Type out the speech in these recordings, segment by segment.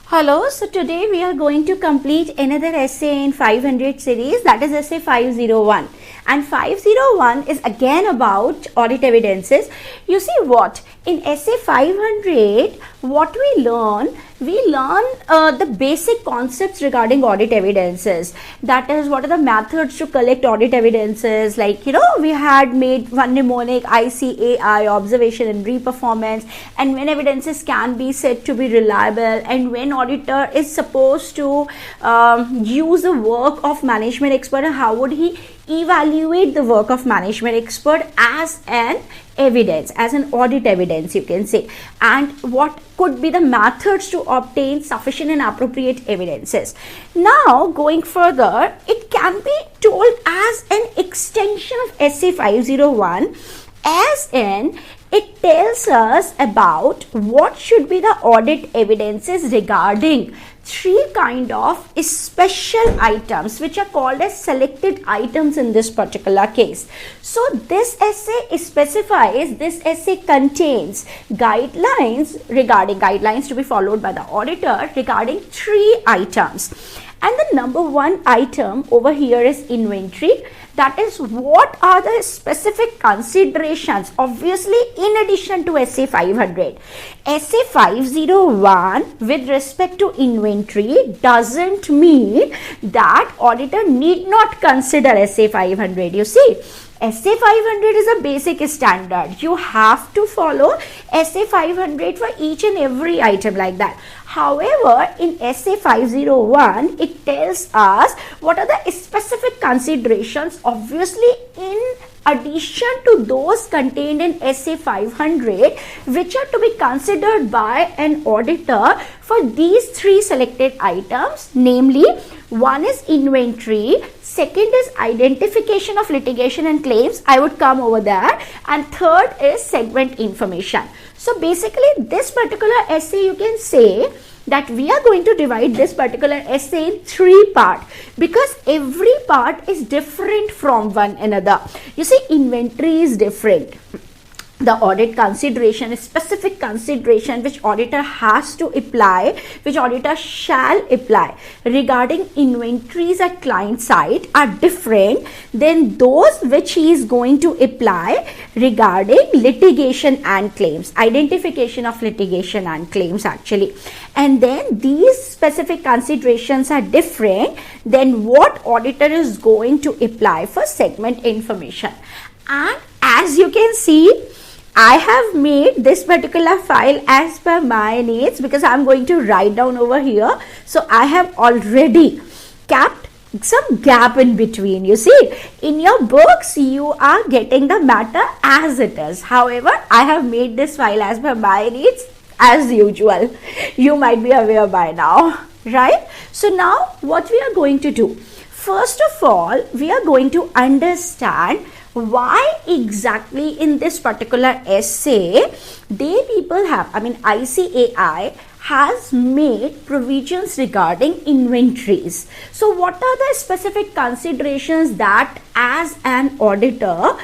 Hello, so today we are going to complete another essay in 500 series, that is essay 501. And 501 is again about audit evidences. You see what? In essay 500, what we learn the basic concepts regarding audit evidences. That is, what are the methods to collect audit evidences? Like, we had made one mnemonic, ICAI, observation and re-performance, and when evidences can be said to be reliable, and when auditor is supposed to use the work of management expert, and how would he evaluate the work of management expert as an evidence, as an audit evidence, you can say, and what could be the methods to obtain sufficient and appropriate evidences. Now, going further, it can be told as an extension of essay 501, as in it tells us about what should be the audit evidences regarding three kind of special items which are called as selected items in this particular case. So this essay specifies, this essay contains guidelines to be followed by the auditor regarding three items. And the number one item over here is inventory. That is, what are the specific considerations, obviously in addition to essay 500. Essay 501 with respect to inventory doesn't mean that auditor need not consider essay 500. You see, essay 500 is a basic standard. You have to follow essay 500 for each and every item like that. However, in essay 501, it tells us what are the specific considerations, obviously in addition to those contained in essay 500, which are to be considered by an auditor for these three selected items, namely, one is inventory, second is identification of litigation and claims, I would come over there, and third is segment information. So basically, this particular essay, you can say that we are going to divide this particular essay in three parts, because every part is different from one another. You see, inventory is different. The audit consideration is specific consideration which auditor has to apply, which auditor shall apply regarding inventories at client side are different than those which he is going to apply regarding litigation and claims, identification of litigation and claims actually. And then these specific considerations are different than what auditor is going to apply for segment information. And as you can see, I have made this particular file as per my needs, because I am going to write down over here. So I have already kept some gap in between. You see, in your books, you are getting the matter as it is. However, I have made this file as per my needs as usual. You might be aware by now, right? So now what we are going to do? First of all, we are going to understand why exactly in this particular essay ICAI has made provisions regarding inventories. So what are the specific considerations that as an auditor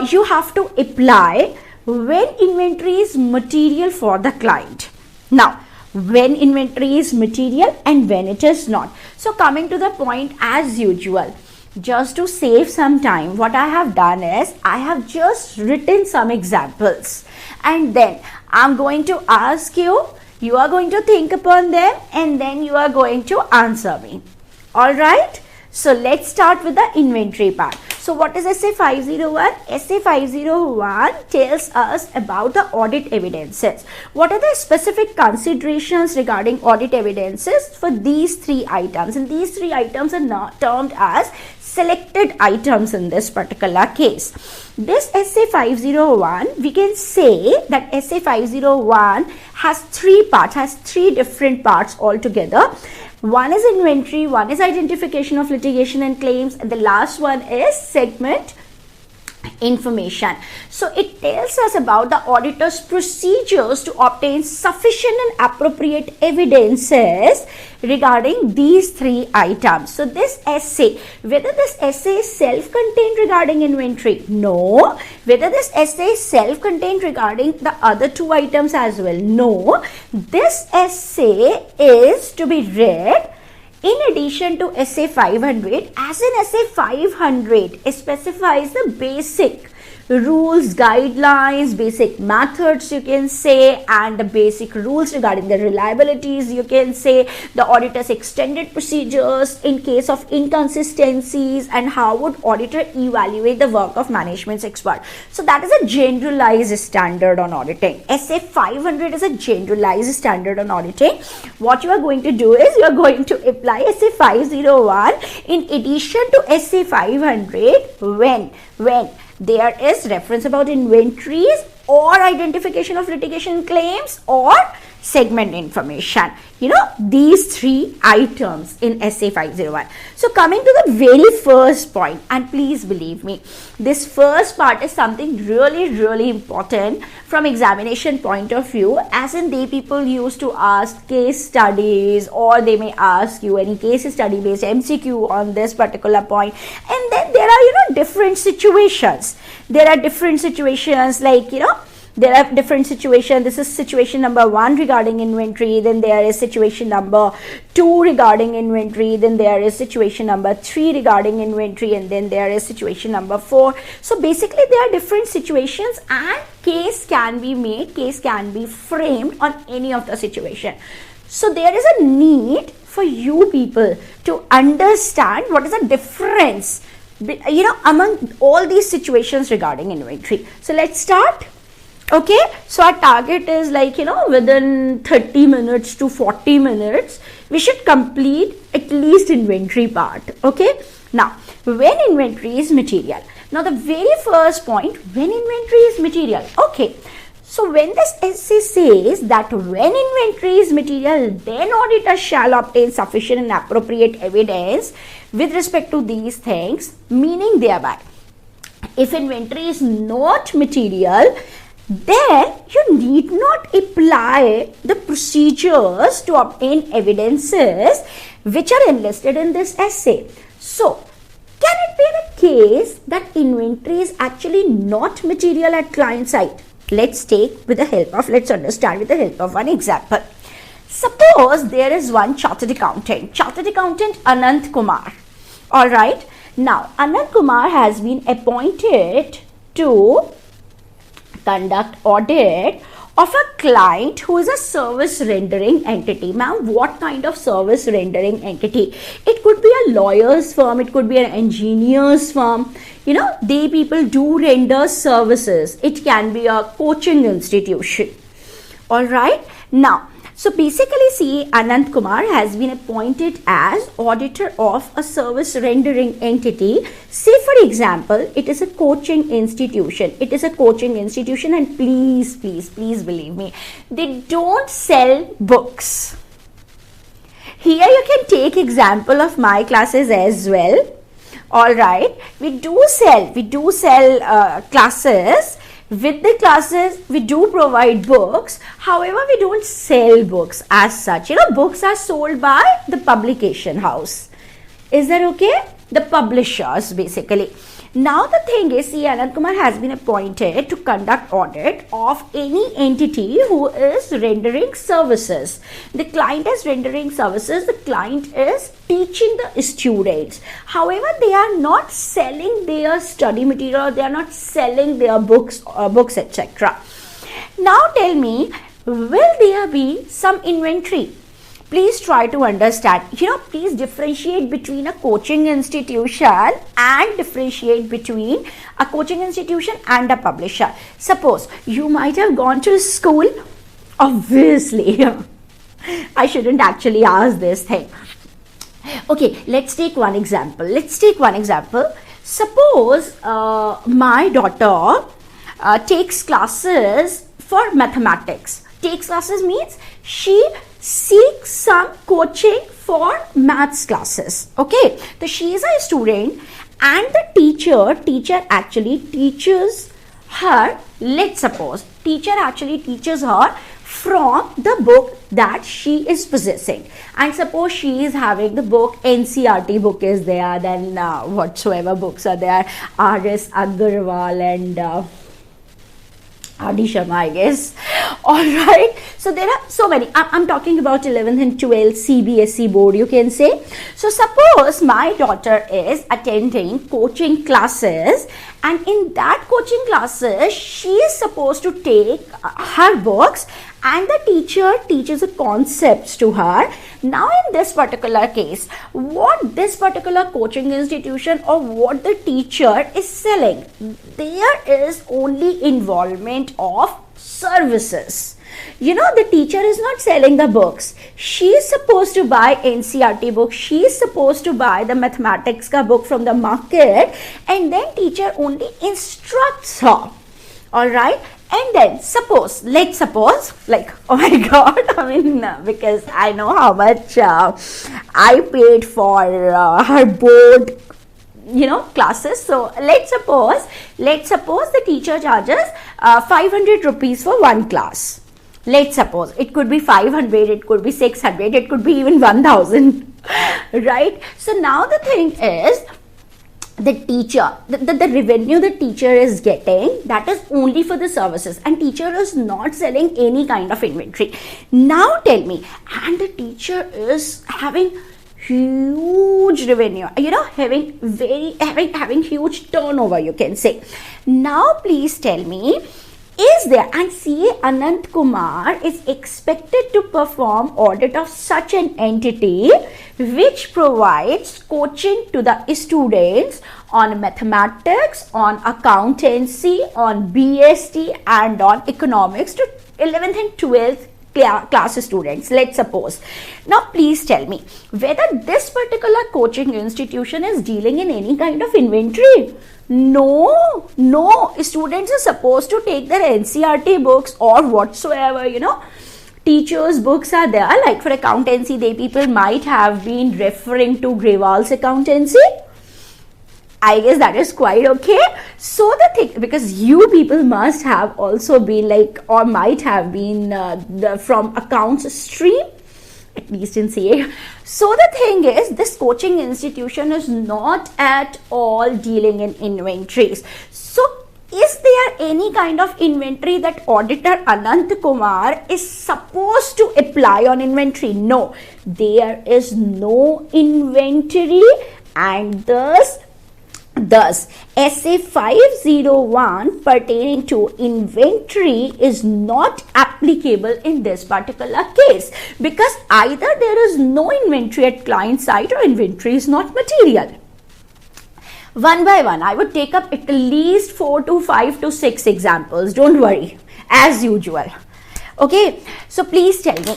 you have to apply when inventory is material for the client? Now, when inventory is material and when it is not. So coming to the point, as usual, just to save some time, what I have done is I have just written some examples, and then I'm going to ask you, you are going to think upon them, and then you are going to answer me. All right, so let's start with the inventory part. So what is essay 501? Essay 501 tells us about the audit evidences. What are the specific considerations regarding audit evidences for these three items? And these three items are not termed as selected items in this particular case. This essay 501, we can say that essay 501 has three parts, has three different parts altogether. One is inventory, one is identification of litigation and claims, and the last one is segment information. So it tells us about the auditor's procedures to obtain sufficient and appropriate evidences regarding these three items. So this essay, whether this essay is self-contained regarding inventory? No. Whether this essay is self-contained regarding the other two items as well? No. This essay is to be read in addition to essay 500, as in essay 500 it specifies the basic rules, guidelines, basic methods you can say, and the basic rules regarding the reliabilities you can say, the auditor's extended procedures in case of inconsistencies, and how would auditor evaluate the work of management's expert. So that is a generalized standard on auditing. Essay 500 is a generalized standard on auditing. What you are going to do is you are going to apply essay 501 in addition to essay 500 when there is reference about inventories or identification of litigation claims or segment information. You know, these three items in essay 501. So coming to the very first point, and please believe me, this first part is something really important from examination point of view, as in people used to ask case studies, or they may ask you any case study based MCQ on this particular point. And then there are, different situations. There are different situations like, there are different situations. This is situation number 1 regarding inventory. Then there is situation number 2 regarding inventory. Then there is situation number 3 regarding inventory. And then there is situation number 4. So basically there are different situations, and case can be made, case can be framed on any of the situation. So there is a need for you people to understand what is the difference, among all these situations regarding inventory. So let's start. Okay, so our target is like, within 30 minutes to 40 minutes, we should complete at least inventory part. Okay, now when inventory is material. Now the very first point, when inventory is material. Okay, so when this essay says that when inventory is material, then auditor shall obtain sufficient and appropriate evidence with respect to these things, meaning thereby, if inventory is not material, then you need not apply the procedures to obtain evidences which are enlisted in this essay. So, can it be the case that inventory is actually not material at client side? Let's understand with the help of one example. Suppose there is one chartered accountant Anant Kumar. Alright, now Anant Kumar has been appointed to conduct audit of a client who is a service rendering entity. Ma'am, what kind of service rendering entity? It could be a lawyer's firm, it could be an engineer's firm. They people do render services. It can be a coaching institution. Alright, now, so basically see, Anant Kumar has been appointed as auditor of a service rendering entity. Say for example, it is a coaching institution. And please believe me, they don't sell books. Here you can take example of my classes as well. Alright, we do sell classes. With the classes, we do provide books. However, we don't sell books as such. Books are sold by the publication house. Is that okay? The publishers, basically. Now, the thing is, Anant Kumar has been appointed to conduct audit of any entity who is rendering services. The client is rendering services. The client is teaching the students. However, they are not selling their study material. They are not selling their books, etc. Now, tell me, will there be some inventory? Please try to understand. Please differentiate between a coaching institution and differentiate between a coaching institution and a publisher. Suppose you might have gone to school. Obviously, I shouldn't actually ask this thing. Okay, let's take one example. Suppose my daughter takes classes for mathematics. Takes classes means she seeks some coaching for maths classes. Okay, so she is a student and the teacher actually teaches her, let's suppose, teacher actually teaches her from the book that she is possessing. And suppose she is having the book, NCERT book is there, then whatsoever books are there, R.S. Agarwal and R.D. Sharma, I guess. Alright, so there are so many. I'm talking about 11th and 12th CBSE board, you can say. So suppose my daughter is attending coaching classes, and in that coaching classes she is supposed to take her books and the teacher teaches the concepts to her. Now in this particular case, what this particular coaching institution or what the teacher is selling, there is only involvement of services. You know, the teacher is not selling the books. She is supposed to buy NCERT book. She is supposed to buy the mathematics ka book from the market, and then teacher only instructs her. Alright. And then suppose, let's suppose, like, oh my god, I mean, because I know how much I paid for her board, you know, classes. So let's suppose the teacher charges 500 rupees for one class. Let's suppose it could be 500, it could be 600, it could be even 1000, right? So now the thing is, the teacher, the revenue the teacher is getting, that is only for the services, and teacher is not selling any kind of inventory. Now tell me, and the teacher is having huge revenue, you know, having huge turnover, you can say. Now please tell me, is there, and CA Anant Kumar is expected to perform audit of such an entity which provides coaching to the students on mathematics, on accountancy, on BST and on economics to 11th and 12th class students, let's suppose. Now please tell me whether this particular coaching institution is dealing in any kind of inventory. No, students are supposed to take their NCERT books or whatsoever, you know, teachers books are there. Like for accountancy, they people might have been referring to Grewal's accountancy. I guess that is quite okay. So the thing, because you people must have also been like, or might have been from accounts stream, at least in CA. So the thing is, this coaching institution is not at all dealing in inventories. So is there any kind of inventory that auditor Anant Kumar is supposed to apply on inventory? No, there is no inventory, and thus SA 501 pertaining to inventory is not applicable in this particular case, because either there is no inventory at client side or inventory is not material. One by one, I would take up at least 4 to 5 to 6 examples. Don't worry, as usual. Okay, so please tell me.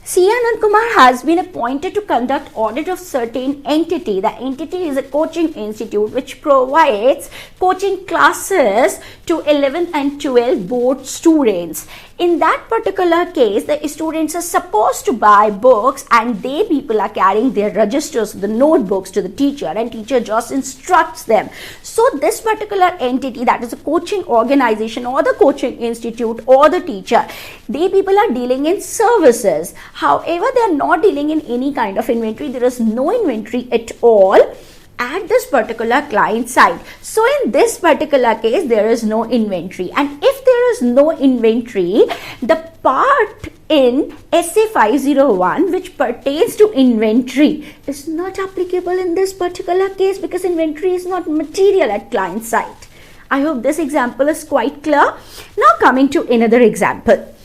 CA Anant Kumar has been appointed to conduct audit of certain entity. The entity is a coaching institute which provides coaching classes to 11th and 12th board students. In that particular case, the students are supposed to buy books, and they people are carrying their registers, the notebooks to the teacher, and teacher just instructs them. So this particular entity, that is a coaching organization or the coaching institute or the teacher, they people are dealing in services. However, they are not dealing in any kind of inventory. There is no inventory at all at this particular client side. So in this particular case, there is no inventory, and if there is no inventory, the part in SA 501 which pertains to inventory is not applicable in this particular case, because inventory is not material at client side. I hope this example is quite clear. Now coming to another example.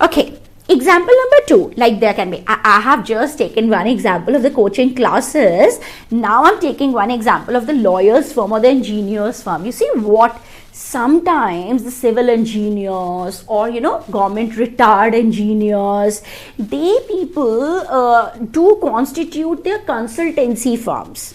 Okay. Example number 2, like there can be, I have just taken one example of the coaching classes. Now I'm taking one example of the lawyer's firm or the engineer's firm. You see what? Sometimes the civil engineers or, you know, government retired engineers, they people do constitute their consultancy firms.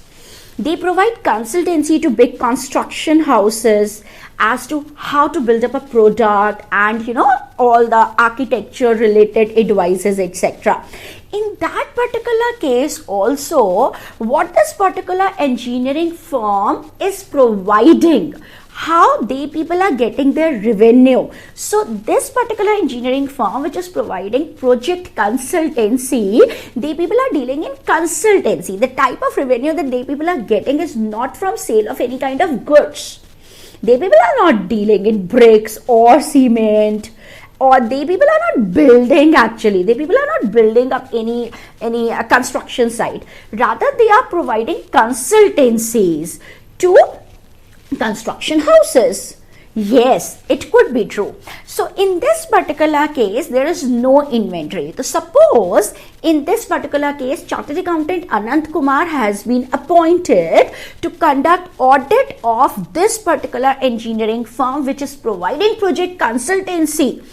They provide consultancy to big construction houses as to how to build up a product and all the architecture related advices, etc. In that particular case also, what this particular engineering firm is providing, how they people are getting their revenue. So this particular engineering firm which is providing project consultancy, they people are dealing in consultancy. The type of revenue that they people are getting is not from sale of any kind of goods. They people are not dealing in bricks or cement, or they people are not building, actually they people are not building up any construction site. Rather they are providing consultancies to construction houses. Yes, it could be true. So in this particular case, there is no inventory. So suppose in this particular case, Chartered Accountant Anant Kumar has been appointed to conduct audit of this particular engineering firm which is providing project consultancy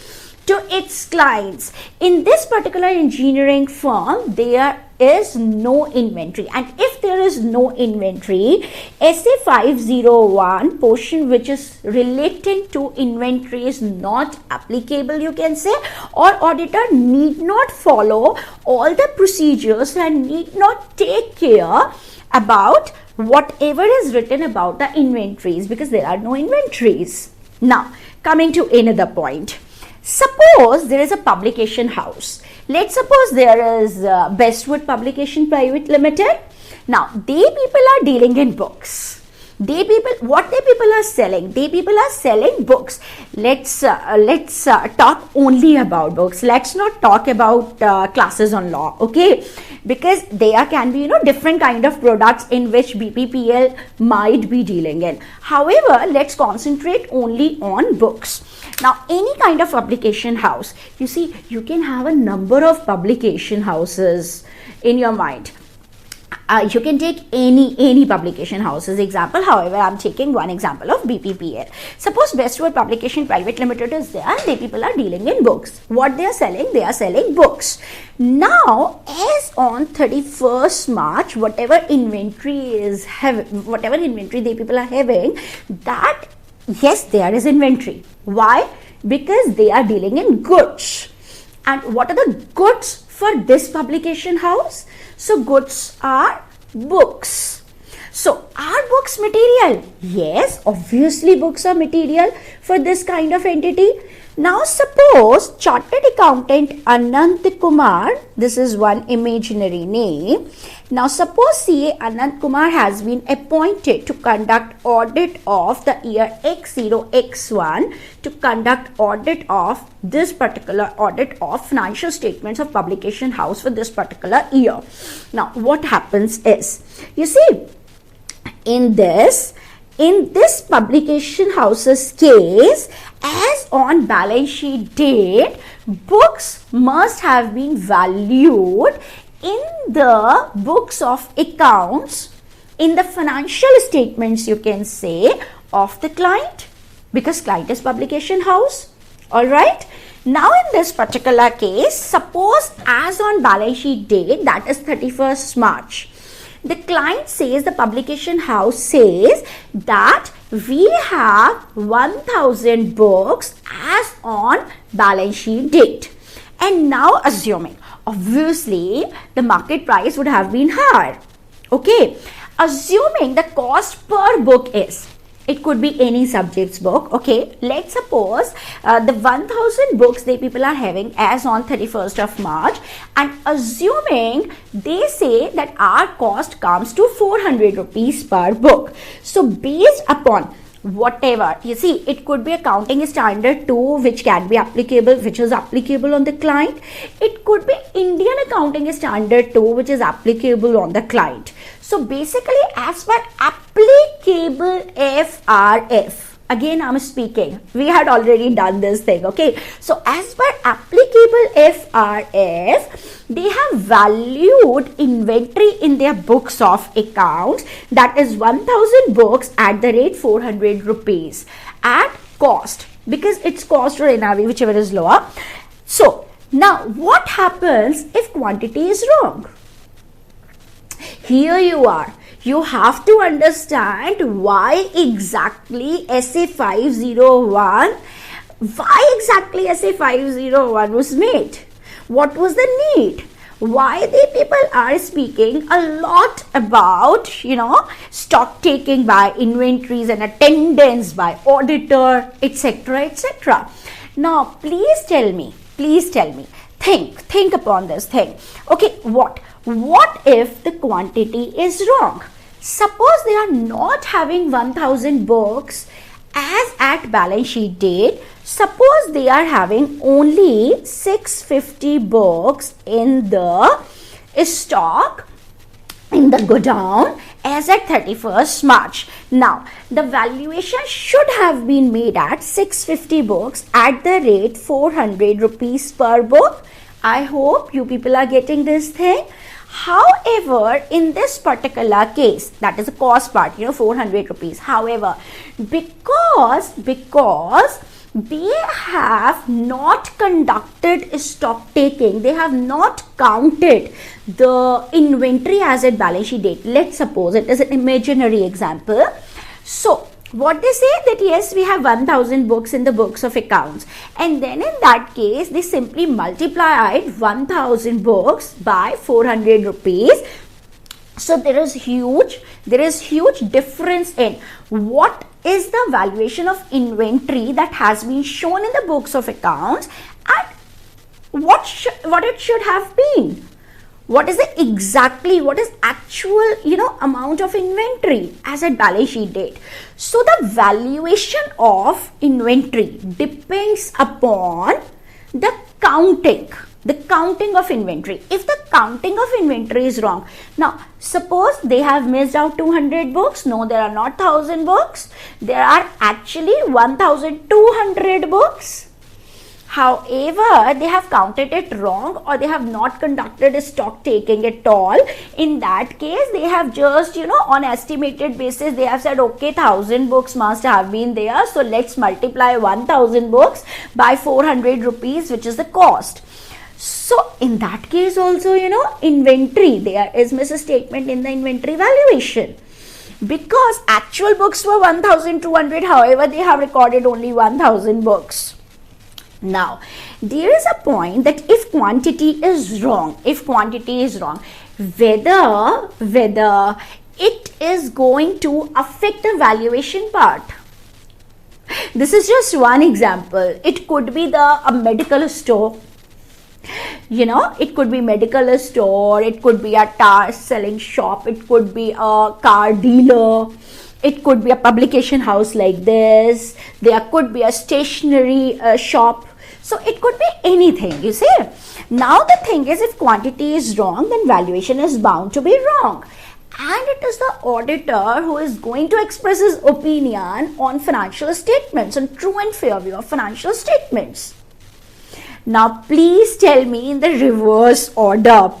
to its clients. In this particular engineering firm, there is no inventory, and if there is no inventory, SA 501 portion which is relating to inventory is not applicable, you can say, or auditor need not follow all the procedures and need not take care about whatever is written about the inventories, because there are no inventories. Now coming to another point. Suppose there is a publication house. Let's suppose there is Bestwood Publication Private Limited. Now, they people are dealing in books. What they people are selling? They people are selling books. Let's talk only about books. Let's not talk about classes on law, okay? Because there can be different kind of products in which BPPL might be dealing in. However, let's concentrate only on books. Now, any kind of publication house, you see, you can have a number of publication houses in your mind. You can take any publication houses example. However, I'm taking one example of BPPL. Suppose Bestwood Publication Private Limited is there, and they people are dealing in books. What they are selling? They are selling books. Now, as on 31st March, whatever inventory they people are having, that yes, there is inventory. Why? Because they are dealing in goods. And what are the goods for this publication house? So goods are books. So are books material? Yes, obviously books are material for this kind of entity. Now suppose Chartered Accountant Anant Kumar, this is one imaginary name. Now suppose CA Anant Kumar has been appointed to conduct audit of the year X0X1, to conduct audit of this particular audit of financial statements of publication house for this particular year. Now what happens is, you see, in this publication house's case, as on balance sheet date, books must have been valued in the books of accounts, in the financial statements, you can say, of the client, because client is publication house. All right. Now in this particular case, suppose as on balance sheet date, that is 31st March, the client says, the publication house says that we have 1000 books as on balance sheet date. And now assuming, obviously the market price would have been higher. Okay. Assuming the cost per book is, it could be any subject's book. Okay, let's suppose the 1000 books they people are having as on 31st of March, and assuming they say that our cost comes to 400 rupees per book. So based upon whatever, you see, it could be accounting standard 2 which can be applicable, which is applicable on the client. It could be Indian accounting standard 2 which is applicable on the client. So basically, as per applicable FRF, again I'm speaking, we had already done this thing, okay. So as per applicable FRF, they have valued inventory in their books of accounts, that is 1000 books at the rate 400 rupees at cost, because it's cost or NRV, whichever is lower. So now what happens if quantity is wrong? Here you are, you have to understand why exactly SA 501, why exactly SA 501 was made. What was the need? Why the people are speaking a lot about, stock taking by inventories and attendance by auditor, etc., etc. Now, please tell me, think upon this thing. Okay, what if the quantity is wrong? Suppose they are not having 1000 books as at balance sheet date. Suppose they are having only 650 books in the stock, in the godown as at 31st March. Now, the valuation should have been made at 650 books at the rate 400 rupees per book. I hope you people are getting this thing. However, in this particular case, that is the cost part, 400 rupees. However, because they have not conducted stock taking, they have not counted the inventory as at balance sheet date. Let's suppose it is an imaginary example. So, what they say that yes, we have 1000 books in the books of accounts, and then in that case they simply multiplied 1000 books by 400 rupees. So there is huge difference in what is the valuation of inventory that has been shown in the books of accounts and what it should have been. What is actual amount of inventory as at balance sheet date. So the valuation of inventory depends upon the counting of inventory. If the counting of inventory is wrong, now suppose they have missed out 200 books. No, there are not 1000 books. There are actually 1200 books. However, they have counted it wrong or they have not conducted a stock taking at all. In that case, they have just, on estimated basis, they have said, okay, 1000 books must have been there. So let's multiply 1000 books by 400 rupees, which is the cost. So in that case also, inventory, there is misstatement in the inventory valuation. Because actual books were 1200, however, they have recorded only 1000 books. Now, there is a point that if quantity is wrong, whether it is going to affect the valuation part. This is just one example. It could be a medical store. It could be medical store, it could be a tire selling shop, it could be a car dealer, it could be a publication house like this, there could be a stationery shop. So it could be anything, you see. Now the thing is, if quantity is wrong, then valuation is bound to be wrong. And it is the auditor who is going to express his opinion on financial statements, on true and fair view of financial statements. Now, please tell me in the reverse order.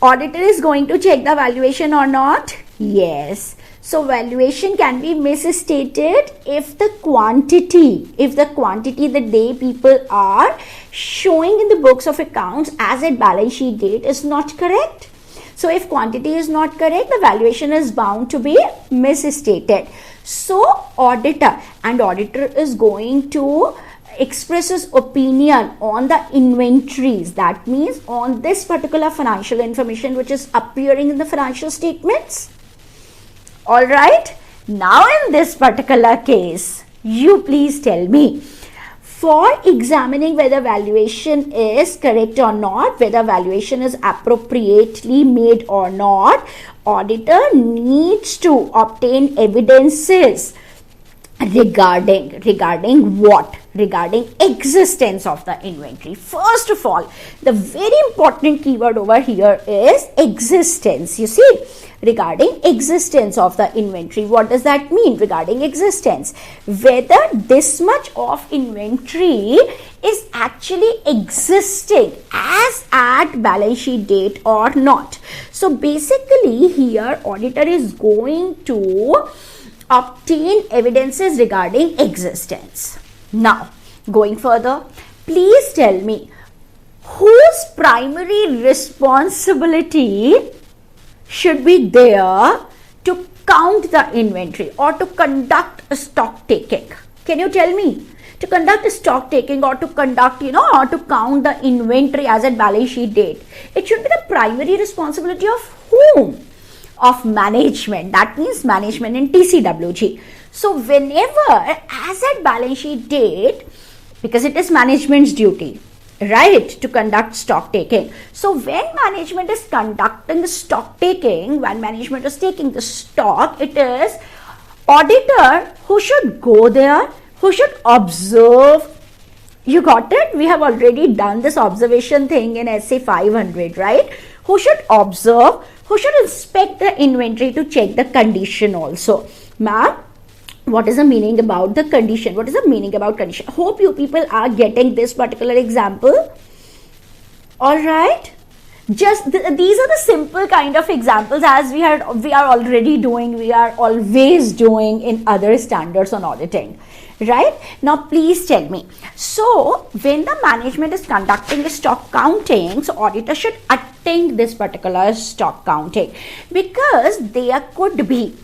Auditor is going to check the valuation or not? Yes. So, valuation can be misstated if the quantity the day people are showing in the books of accounts as at balance sheet date is not correct. So, if quantity is not correct, the valuation is bound to be misstated. So, auditor is going to express his opinion on the inventories. That means on this particular financial information which is appearing in the financial statements. Alright, now in this particular case, you please tell me, for examining whether valuation is correct or not, whether valuation is appropriately made or not, auditor needs to obtain evidences regarding what? Regarding existence of the inventory. First of all, the very important keyword over here is existence. You see, regarding existence of the inventory. What does that mean? Regarding existence, whether this much of inventory is actually existing as at balance sheet date or not. So basically here auditor is going to obtain evidences regarding existence. Now, going further, please tell me whose primary responsibility should be there to count the inventory or to conduct a stock taking? Can you tell me? To conduct a stock taking or to conduct, or to count the inventory as at balance sheet date, it should be the primary responsibility of whom? Of management. That means management in TCWG. So whenever as at balance sheet date, because it is management's duty, right, to conduct stock taking. So when management is conducting the stock taking, when management is taking the stock, it is auditor who should go there, who should observe. You got it? We have already done this observation thing in SA 500, right? Who should observe, who should inspect the inventory to check the condition also. Ma'am, what is the meaning about the condition? What is the meaning about condition? Hope you people are getting this particular example. All right. Just these are the simple kind of examples as we are already doing, we are always doing in other standards on auditing, right? Now please tell me, so when the management is conducting a stock counting, so auditor should attend this particular stock counting, because there could be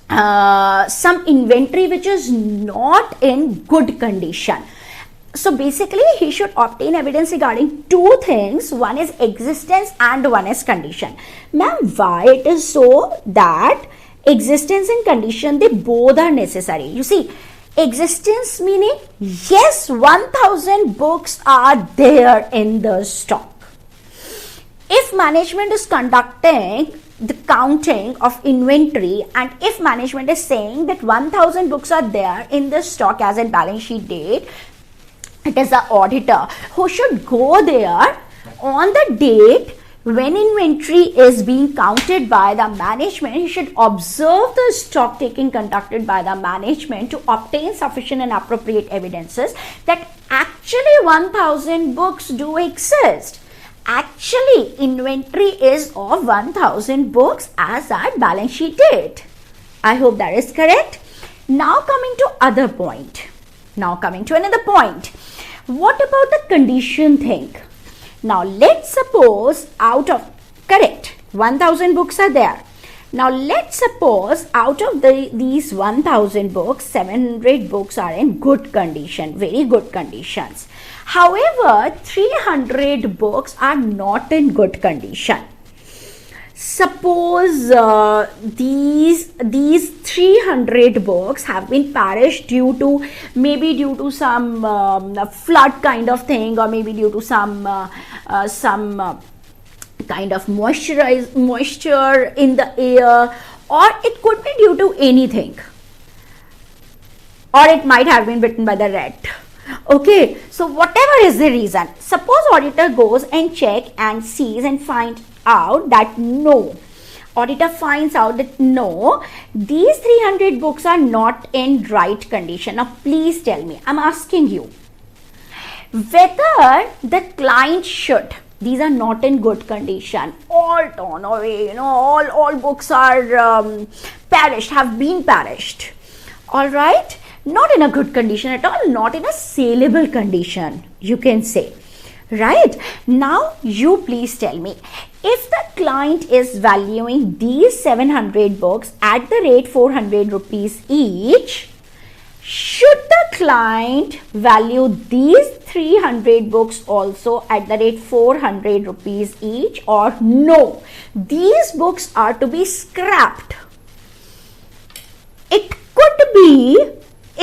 some inventory which is not in good condition. So basically he should obtain evidence regarding two things. One is existence and one is condition. Ma'am, why it is so that existence and condition, they both are necessary? You see, existence meaning, yes, 1000 books are there in the stock. If management is conducting the counting of inventory and if management is saying that 1000 books are there in the stock as at balance sheet date, it is the auditor who should go there on the date when inventory is being counted by the management. He should observe the stock taking conducted by the management to obtain sufficient and appropriate evidences that actually 1000 books do exist. Actually, inventory is of 1000 books as at balance sheet date. I hope that is correct. Now coming to other point. Now coming to another point. What about the condition thing? Now let's suppose out of, correct, 1000 books are there. Now let's suppose out of these 1000 books, 700 books are in good condition, very good conditions. However, 300 books are not in good condition. Suppose these 300 books have been perished due to some flood kind of thing, or maybe due to some kind of moisture in the air, or it could be due to anything, or it might have been bitten by the rat. Okay, so whatever is the reason, suppose auditor goes and check and sees and finds out that no, auditor finds out that no, these 300 books are not in right condition. Now please tell me, I'm asking you, whether the client should, these are not in good condition, all torn away, all books are perished, have been perished, all right, not in a good condition at all, not in a saleable condition, you can say, right? Now you please tell me, if the client is valuing these 700 books at the rate 400 rupees each, should the client value these 300 books also at the rate 400 rupees each, or no, these books are to be scrapped? It could be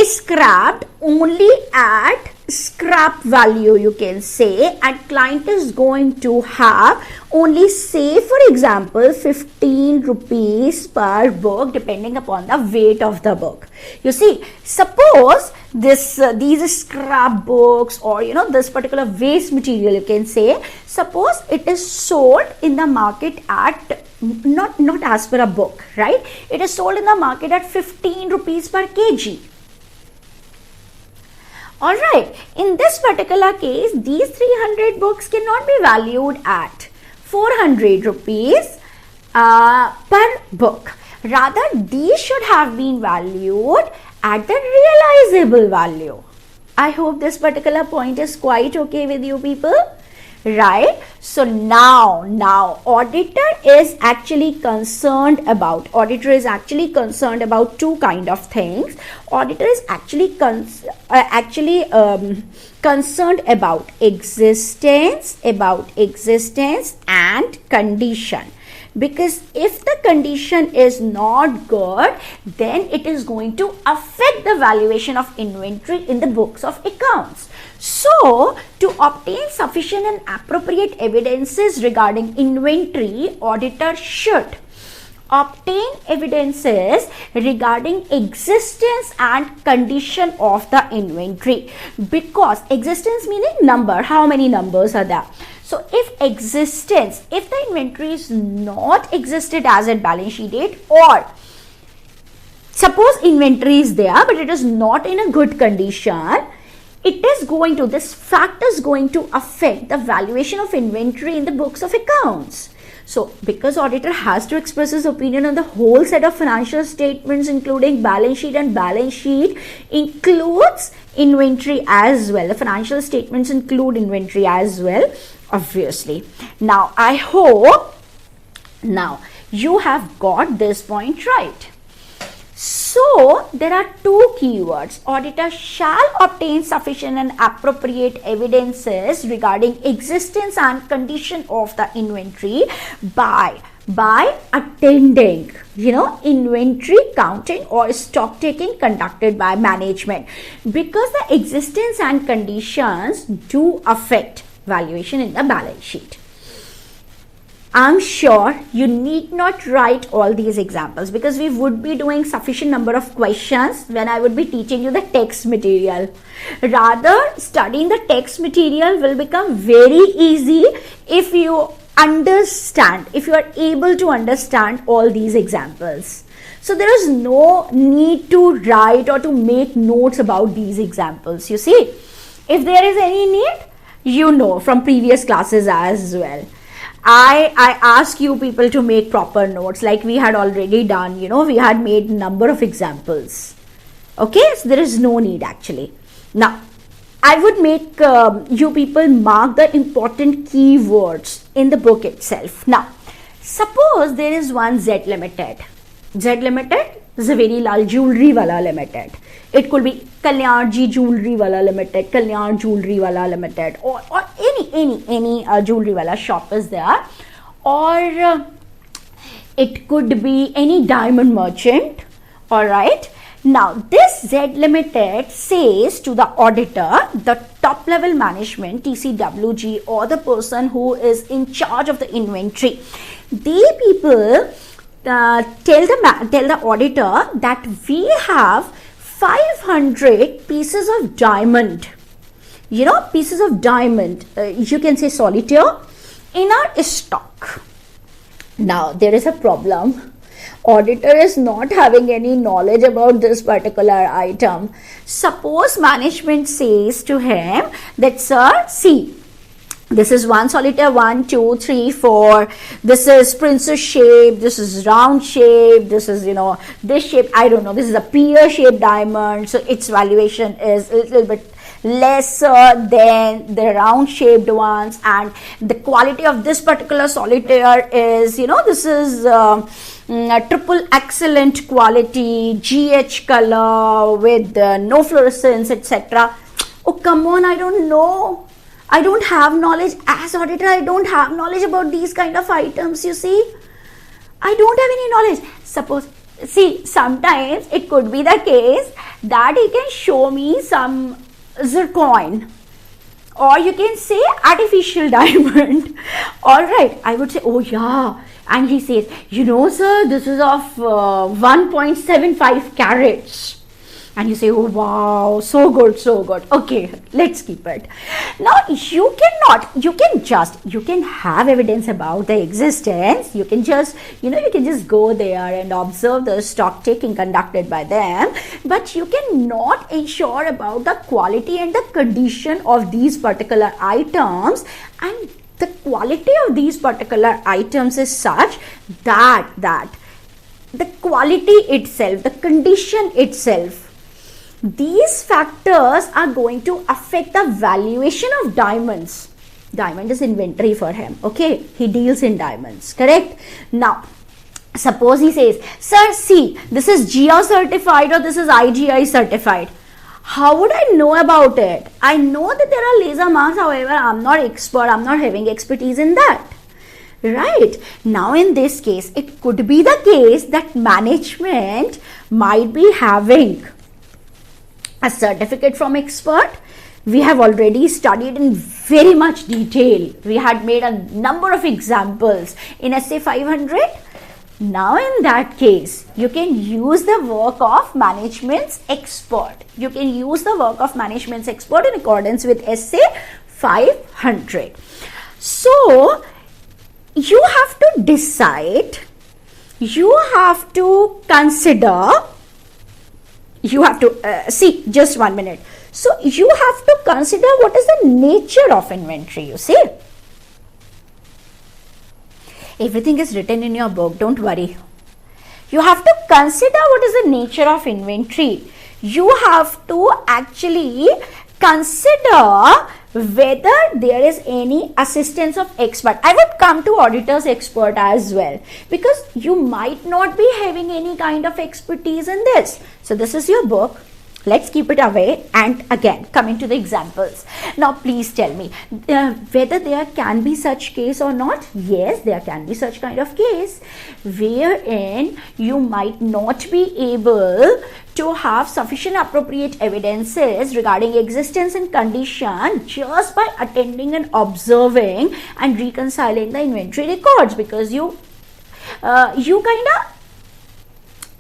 scrapped only at scrap value, you can say, and client is going to have only, say for example, 15 rupees per book depending upon the weight of the book. You see, suppose these scrap books, or this particular waste material, you can say, suppose it is sold in the market at not as per a book, right? It is sold in the market at 15 rupees per kg. Alright, in this particular case, these 300 books cannot be valued at 400 rupees per book. Rather, these should have been valued at the realizable value. I hope this particular point is quite okay with you people. right? So now auditor is actually concerned about two kind of things. Auditor is actually concerned about existence and condition. Because if the condition is not good, then it is going to affect the valuation of inventory in the books of accounts. So, to obtain sufficient and appropriate evidences regarding inventory, auditor should obtain evidences regarding existence and condition of the inventory. Because existence meaning number, how many numbers are there. So if the inventory is not existed as at balance sheet date, or suppose inventory is there but it is not in a good condition, this fact is going to affect the valuation of inventory in the books of accounts. So because auditor has to express his opinion on the whole set of financial statements, including balance sheet, and balance sheet includes inventory as well. The financial statements include inventory as well, obviously. Now I hope now you have got this point right. So there are two keywords. Auditor shall obtain sufficient and appropriate evidences regarding existence and condition of the inventory by attending, inventory counting or stock taking conducted by management, because the existence and conditions do affect valuation in the balance sheet. I'm sure you need not write all these examples, because we would be doing sufficient number of questions when I would be teaching you the text material. Rather, studying the text material will become very easy if you are able to understand all these examples. So there is no need to write or to make notes about these examples. You see, if there is any need, from previous classes as well, I ask you people to make proper notes like we had already done. We had made number of examples. Okay, so there is no need actually. Now, I would make you people mark the important keywords in the book itself. Now, suppose there is one Z Limited. Z Limited is a very large jewelry wala limited. It could be Kalyan Ji Jewelry Wala Limited, Kalyan Jewelry Wala Limited, or any jewelry wala shop is there, or it could be any diamond merchant. All right. Now this Z Limited says to the auditor, the top level management, TCWG, or the person who is in charge of the inventory, they people tell the auditor that we have 500 pieces of diamond, pieces of diamond, you can say solitaire, in our stock. Now there is a problem. Auditor is not having any knowledge about this particular item. Suppose management says to him that, sir, see, this is one solitaire, 1, 2, 3, 4. This is princess shape. This is round shape. This is, this shape. I don't know. This is a pear shaped diamond. So its valuation is a little bit lesser than the round shaped ones. And the quality of this particular solitaire is, this is triple excellent quality, GH color with no fluorescence, etc. Oh, come on. I don't know. I don't have knowledge as auditor. I don't have knowledge about these kind of items, you see. I don't have any knowledge. Sometimes it could be the case that he can show me some zircon, or you can say artificial diamond. All right. I would say, oh yeah. And he says, sir, this is of 1.75 carats. And you say, oh wow, so good, so good. Okay, let's keep it. Now you can have evidence about the existence. You can just, go there and observe the stock taking conducted by them. But you cannot ensure about the quality and the condition of these particular items. And the quality of these particular items is such that the quality itself, the condition itself, these factors are going to affect the valuation of diamonds. Diamond is inventory for him. Okay, he deals in diamonds, correct? Now, suppose he says, sir, see, this is GIA certified or this is IGI certified. How would I know about it? I know that there are laser marks, however, I'm not expert, I'm not having expertise in that. Right? Now, in this case, it could be the case that management might be having a certificate from expert. We have already studied in very much detail. We had made a number of examples in SA 500. Now, in that case, you can use the work of management's expert. You can use the work of management's expert in accordance with SA 500. So, you have to decide, you have to consider, you have to see, just 1 minute. So, you have to consider what is the nature of inventory, you see. Everything is written in your book, don't worry. You have to consider what is the nature of inventory. You have to actually consider whether there is any assistance of expert. I would come to auditor's expert as well, because you might not be having any kind of expertise in this. So this is your book. Let's keep it away, and again coming to the examples. Now please tell me whether there can be such case or not. Yes, there can be such kind of case wherein you might not be able to have sufficient appropriate evidences regarding existence and condition just by attending and observing and reconciling the inventory records, because you kind of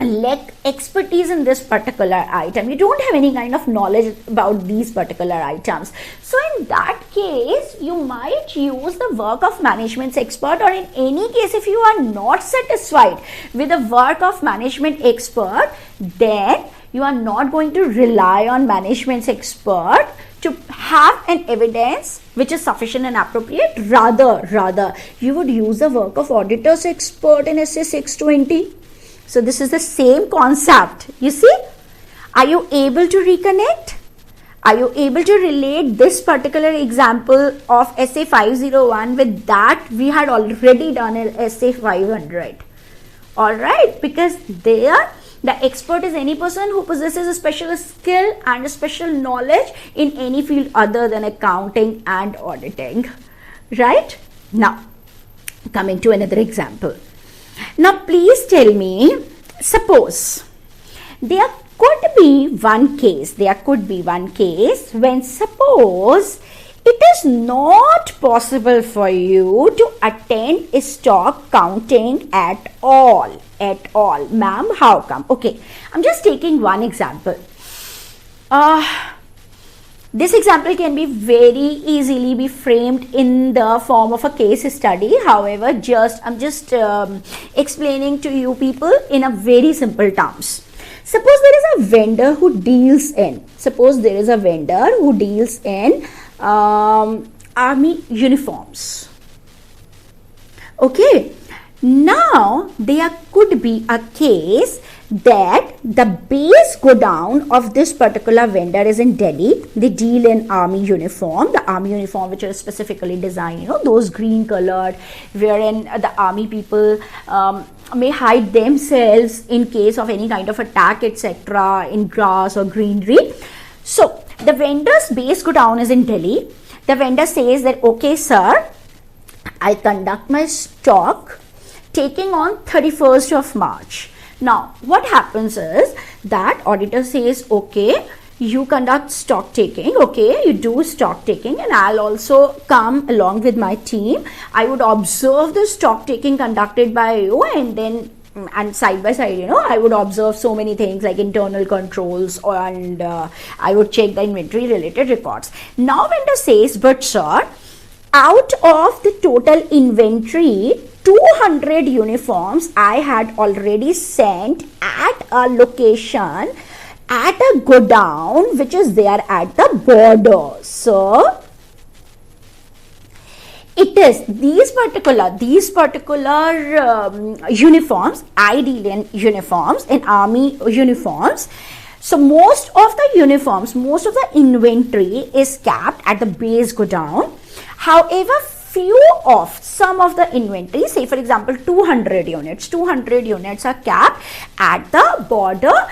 lack expertise in this particular item. You don't have any kind of knowledge about these particular items. So in that case, you might use the work of management's expert, or in any case, if you are not satisfied with the work of management expert, then you are not going to rely on management's expert to have an evidence which is sufficient and appropriate. Rather, you would use the work of auditor's expert in SA 620. So this is the same concept. You see, are you able to reconnect? Are you able to relate this particular example of SA 501 with that we had already done in SA 500? Alright, because there the expert is any person who possesses a special skill and a special knowledge in any field other than accounting and auditing. Right? Now, coming to another example. Now, please tell me, suppose there could be one case when suppose it is not possible for you to attend a stock counting at all. Ma'am, how come? Okay, I'm just taking one example. This example can be very easily be framed in the form of a case study. However, I'm just explaining to you people in a very simple terms. Suppose there is a vendor who deals in army uniforms. Okay. Now, there could be a case that the base godown of this particular vendor is in Delhi. They deal in army uniform, the army uniform which is specifically designed, those green colored, wherein the army people may hide themselves in case of any kind of attack, etc., in grass or greenery. So, the vendor's base godown is in Delhi. The vendor says that, okay, sir, I'll conduct my stock taking on 31st of March. Now, what happens is that auditor says, okay, you conduct stock taking, okay, you do stock taking, and I'll also come along with my team. I would observe the stock taking conducted by you, and side by side, I would observe so many things like internal controls, and I would check the inventory related records. Now, vendor says, but sir, out of the total inventory, 200 uniforms I had already sent at a location, at a godown which is there at the border. So, it is these particular uniforms, I deal in uniforms, in army uniforms. So, most of the uniforms, most of the inventory is kept at the base godown. However, some of the inventory, say for example 200 units are kept at the border,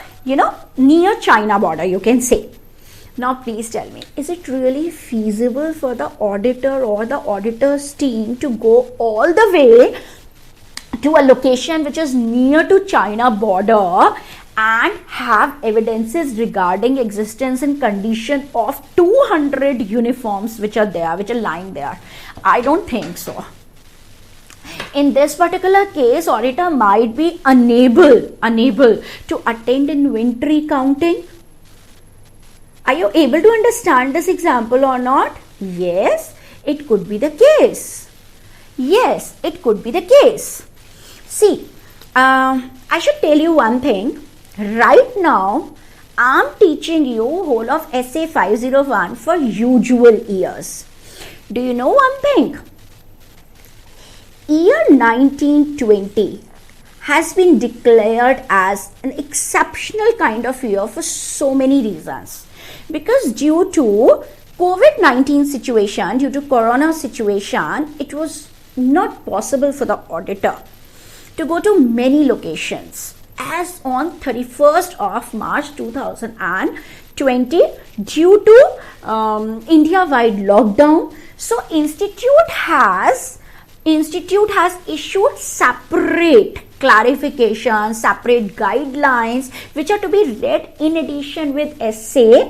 near China border, you can say. Now please tell me, is it really feasible for the auditor or the auditor's team to go all the way to a location which is near to China border and have evidences regarding existence and condition of 200 uniforms which are lying there? I don't think so. In this particular case, auditor might be unable to attend inventory counting. Are you able to understand this example or not? Yes, it could be the case. Yes, it could be the case. See, I should tell you one thing. Right now, I'm teaching you whole of SA 501 for usual years. Do you know one thing? Year 1920 has been declared as an exceptional kind of year for so many reasons. Because due to COVID-19 situation, due to Corona situation, it was not possible for the auditor to go to many locations. As on 31st of March 2020, due to India-wide lockdown, so Institute has issued separate clarifications, separate guidelines which are to be read in addition with SA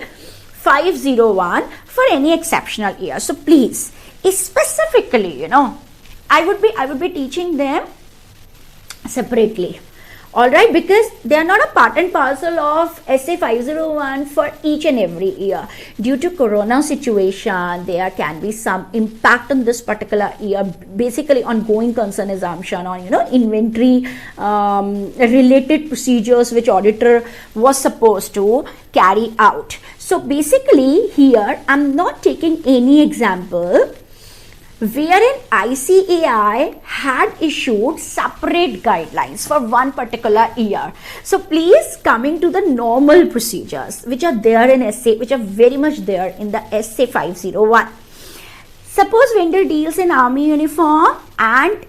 501 for any exceptional year. So please, specifically, I would be teaching them separately. Alright, because they are not a part and parcel of SA 501 for each and every year. Due to Corona situation, there can be some impact on this particular year, basically on going concern assumption, on inventory related procedures which auditor was supposed to carry out. So basically here I'm not taking any example wherein ICAI had issued separate guidelines for one particular year. So please, coming to the normal procedures which are there in SA, which are very much there in the SA 501. Suppose vendor deals in army uniform and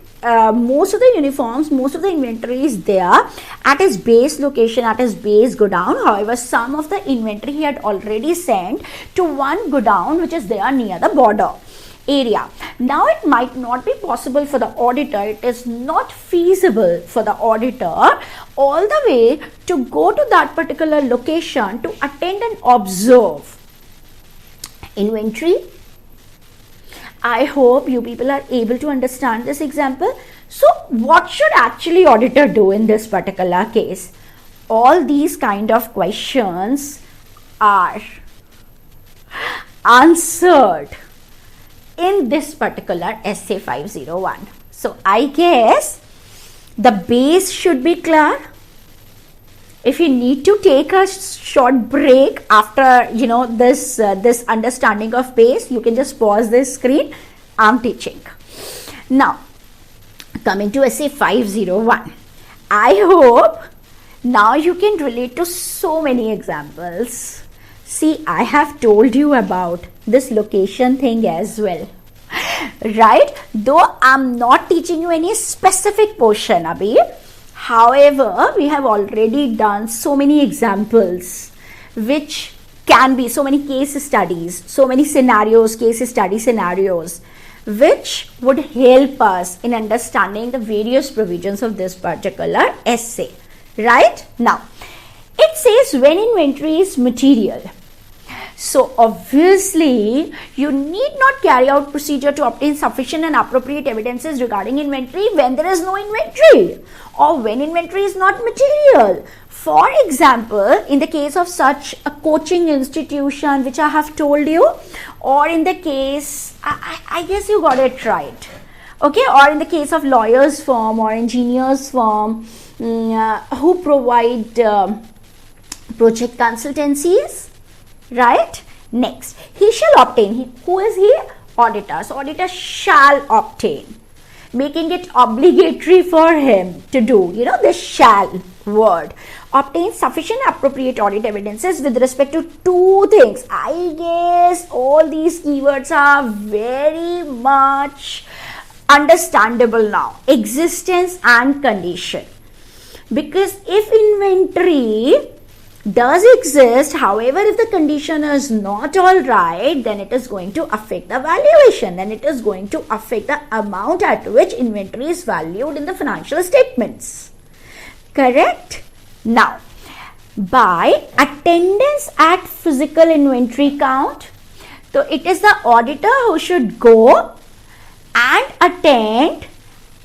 most of the uniforms, most of the inventory is there at his base location, at his base godown. However, some of the inventory he had already sent to one godown which is there near the border area. Now it might not be possible for the auditor, it is not feasible for the auditor all the way to go to that particular location to attend and observe inventory. I hope you people are able to understand this example. So what should actually auditor do in this particular case? All these kind of questions are answered in this particular SA 501. So I guess the base should be clear. If you need to take a short break after this understanding of base, you can just pause this screen. I'm teaching. Now coming to SA 501, I hope now you can relate to so many examples. See, I have told you about this location thing as well, right? Though I'm not teaching you any specific portion, Abhi. However, we have already done so many examples, which can be so many case studies, so many scenarios, case study scenarios, which would help us in understanding the various provisions of this particular essay, right? Now, it says when inventory is material. So obviously, you need not carry out procedure to obtain sufficient and appropriate evidences regarding inventory when there is no inventory or when inventory is not material. For example, in the case of such a coaching institution which I have told you, or in the case, I guess you got it right, okay, or in the case of lawyers firm or engineers firm who provide project consultancies. Right? Next, he shall obtain. Who is he? Auditor. So, auditor shall obtain, making it obligatory for him to do. This shall. word. Obtain sufficient appropriate audit evidences with respect to two things. I guess all these keywords are very much understandable now. Existence and condition. Because if inventory does exist, however, if the condition is not all right, then it is going to affect the valuation, then it is going to affect the amount at which inventory is valued in the financial statements. Correct? Now, by attendance at physical inventory count, so it is the auditor who should go and attend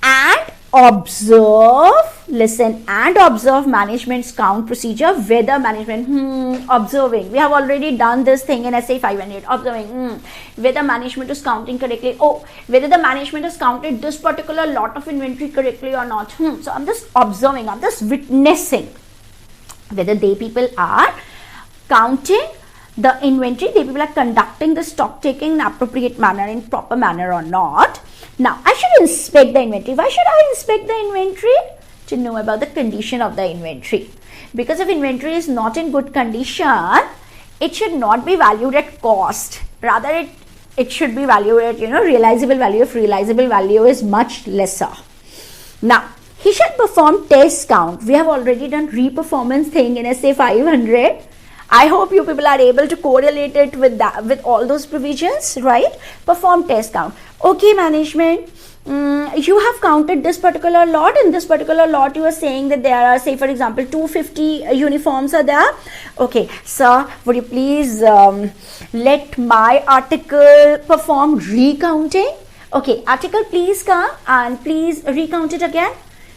and observe, listen, and observe management's count procedure, whether management, observing, we have already done this thing in SA 500, observing, whether management is counting correctly, whether the management has counted this particular lot of inventory correctly or not, so I'm just observing, I'm just witnessing whether they people are counting the inventory, they people are conducting the stock taking in appropriate manner, in proper manner or not. Now, I should inspect the inventory. Why should I inspect the inventory? To know about the condition of the inventory. Because if inventory is not in good condition, it should not be valued at cost. Rather, it should be valued at, realizable value if realizable value is much lesser. Now, he should perform test count. We have already done re-performance thing in SA 500. I hope you people are able to correlate it with that, with all those provisions, right? Perform test count. Okay, management, you have counted this particular lot. In this particular lot, you are saying that there are, say, for example, 250 uniforms are there. Okay, sir, would you please let my article perform recounting? Okay, article, please come and please recount it again.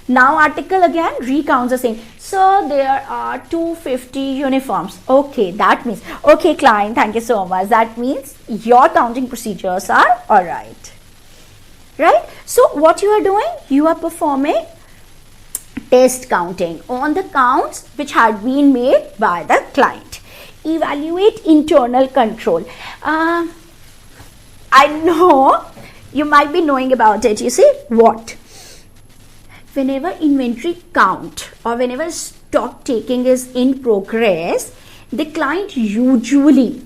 Now article again recounts the same. So there are 250 uniforms. Okay, that means, okay client, thank you so much. That means your counting procedures are alright. Right? So what you are doing? You are performing test counting on the counts which had been made by the client. Evaluate internal control. I know you might be knowing about it. You see what? Whenever inventory count or whenever stock taking is in progress, the client usually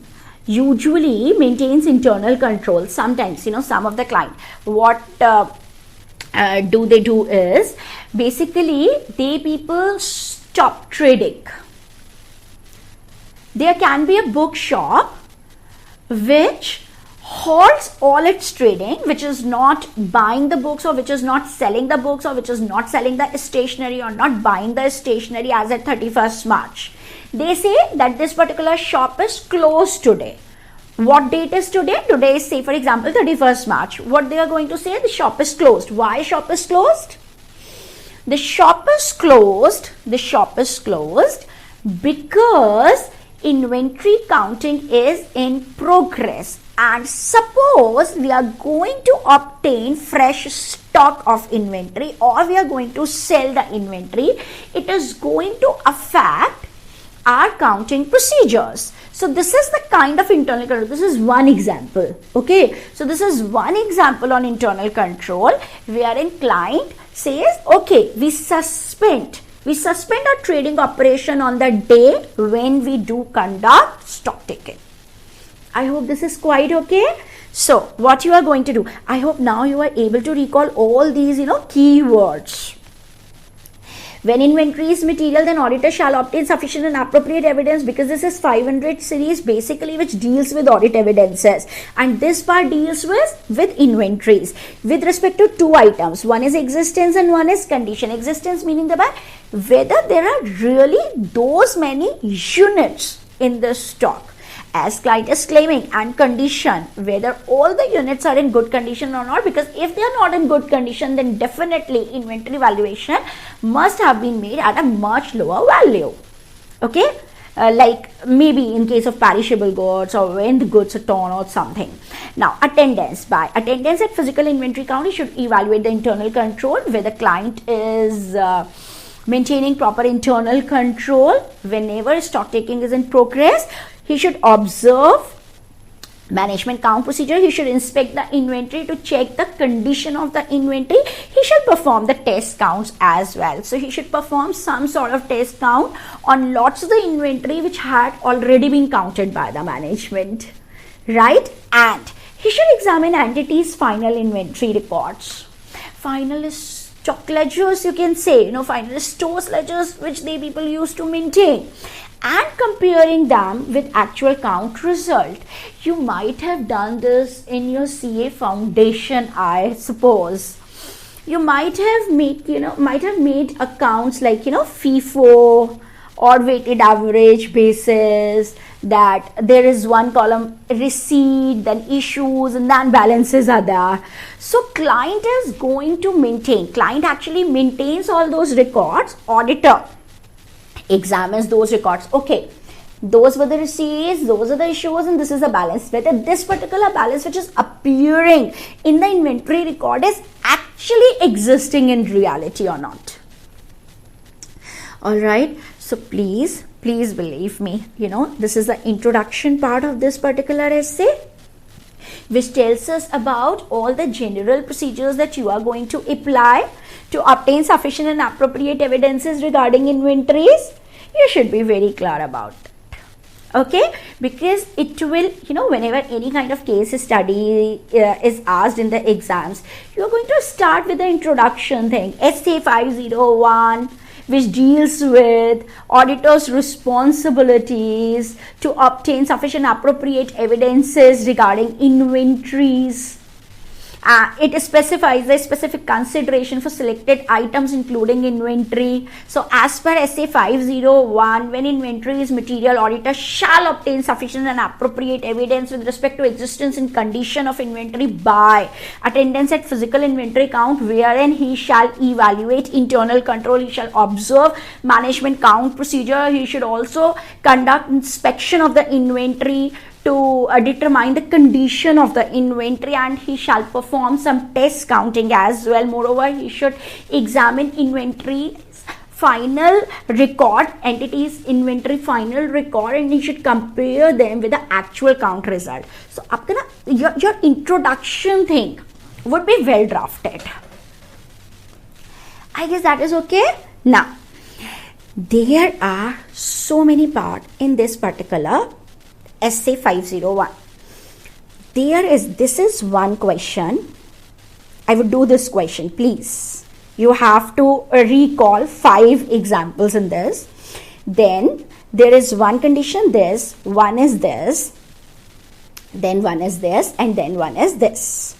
maintains internal control. Sometimes, some of the client, what do they do is, basically, they people stop trading. There can be a bookshop which halts all its trading, which is not buying the books or which is not selling the books or which is not selling the stationery or not buying the stationery as at 31st March. They say that this particular shop is closed today. What date is today? Today is, say, for example, 31st March. What they are going to say? The shop is closed. Why shop is closed? The shop is closed. The shop is closed because inventory counting is in progress. And suppose we are going to obtain fresh stock of inventory or we are going to sell the inventory, it is going to affect our counting procedures. So this is the kind of internal control. This is one example. Okay. So this is one example on internal control wherein client says, okay, we suspend our trading operation on the day when we do conduct stock taking. I hope this is quite okay. So what you are going to do, I hope now you are able to recall all these, keywords. When inventory is material, then auditor shall obtain sufficient and appropriate evidence, because this is 500 series basically which deals with audit evidences, and this part deals with inventories with respect to two items. One is existence and one is condition. Existence meaning whether there are really those many units in the stock as client is claiming, and condition, whether all the units are in good condition or not, because if they are not in good condition, then definitely inventory valuation must have been made at a much lower value. Okay, like maybe in case of perishable goods or when the goods are torn or something. Now attendance. By attendance at physical inventory count, you should evaluate the internal control, where the client is maintaining proper internal control. Whenever stock taking is in progress, he should observe management count procedure, he should inspect the inventory to check the condition of the inventory. He should perform the test counts as well. So he should perform some sort of test count on lots of the inventory which had already been counted by the management, right? And he should examine entities' final inventory records. Final is stock ledgers, you can say, final is stores ledgers which they people used to maintain, and comparing them with actual count result. You might have done this in your CA foundation, I suppose. You might have made accounts like FIFO or weighted average basis, that there is one column receipt, then issues, and then balances are there. So client is going to maintain, client actually maintains all those records. Auditor examines those records. Okay, those were the receipts, those are the issues, and this is the balance. Whether this particular balance which is appearing in the inventory record is actually existing in reality or not. Alright, so please believe me, this is the introduction part of this particular essay, which tells us about all the general procedures that you are going to apply to obtain sufficient and appropriate evidences regarding inventories. You should be very clear about it. Okay, because it will, whenever any kind of case study is asked in the exams, you are going to start with the introduction thing, essay 501, which deals with auditor's responsibilities to obtain sufficient appropriate evidences regarding inventories. It specifies the specific consideration for selected items including inventory. So as per essay 501, when inventory is material, auditor shall obtain sufficient and appropriate evidence with respect to existence and condition of inventory by attendance at physical inventory count, wherein he shall evaluate internal control, he shall observe management count procedure, he should also conduct inspection of the inventory to determine the condition of the inventory, and he shall perform some test counting as well. Moreover, he should examine inventory final record, entities inventory final record, and he should compare them with the actual count result. So your introduction thing would be well drafted. I guess that is okay. Now there are so many parts in this particular essay 501. This is one question. I would do this question, please. You have to recall 5 examples in this. Then there is one condition, this, one is this, then one is this, and then one is this.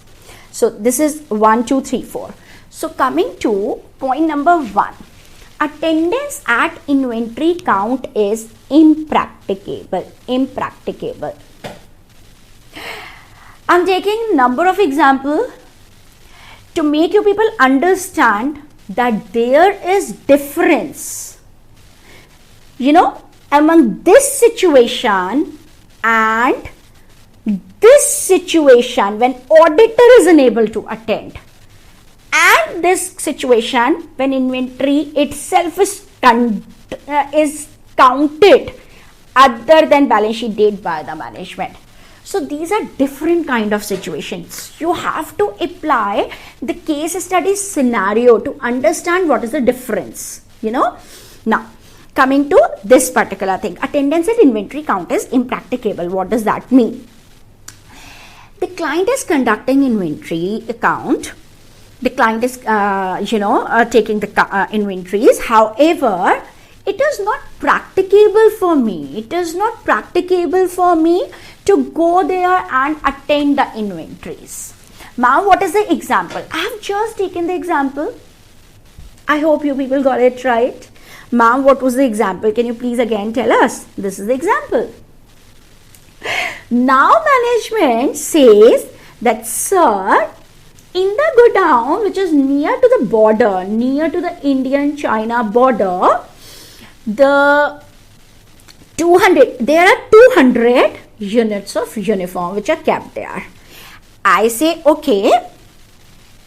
So this is 1, 2, 3, 4. So coming to point number 1. Attendance at inventory count is impracticable. I'm taking number of examples to make you people understand that there is difference, among this situation and this situation when auditor is unable to attend, and this situation when inventory itself is counted other than balance sheet date by the management. So these are different kind of situations. You have to apply the case study scenario to understand what is the difference, Now, coming to this particular thing, attendance at inventory count is impracticable. What does that mean? The client is conducting inventory account. The client is, taking the inventories. However, it is not practicable for me. It is not practicable for me to go there and attend the inventories. Now, what is the example? I have just taken the example. I hope you people got it right. Ma'am, what was the example? Can you please again tell us? This is the example. Now, management says that, sir, in the godown which is near to the border, near to the Indian-China border, there are 200 units of uniform which are kept there. I say, okay,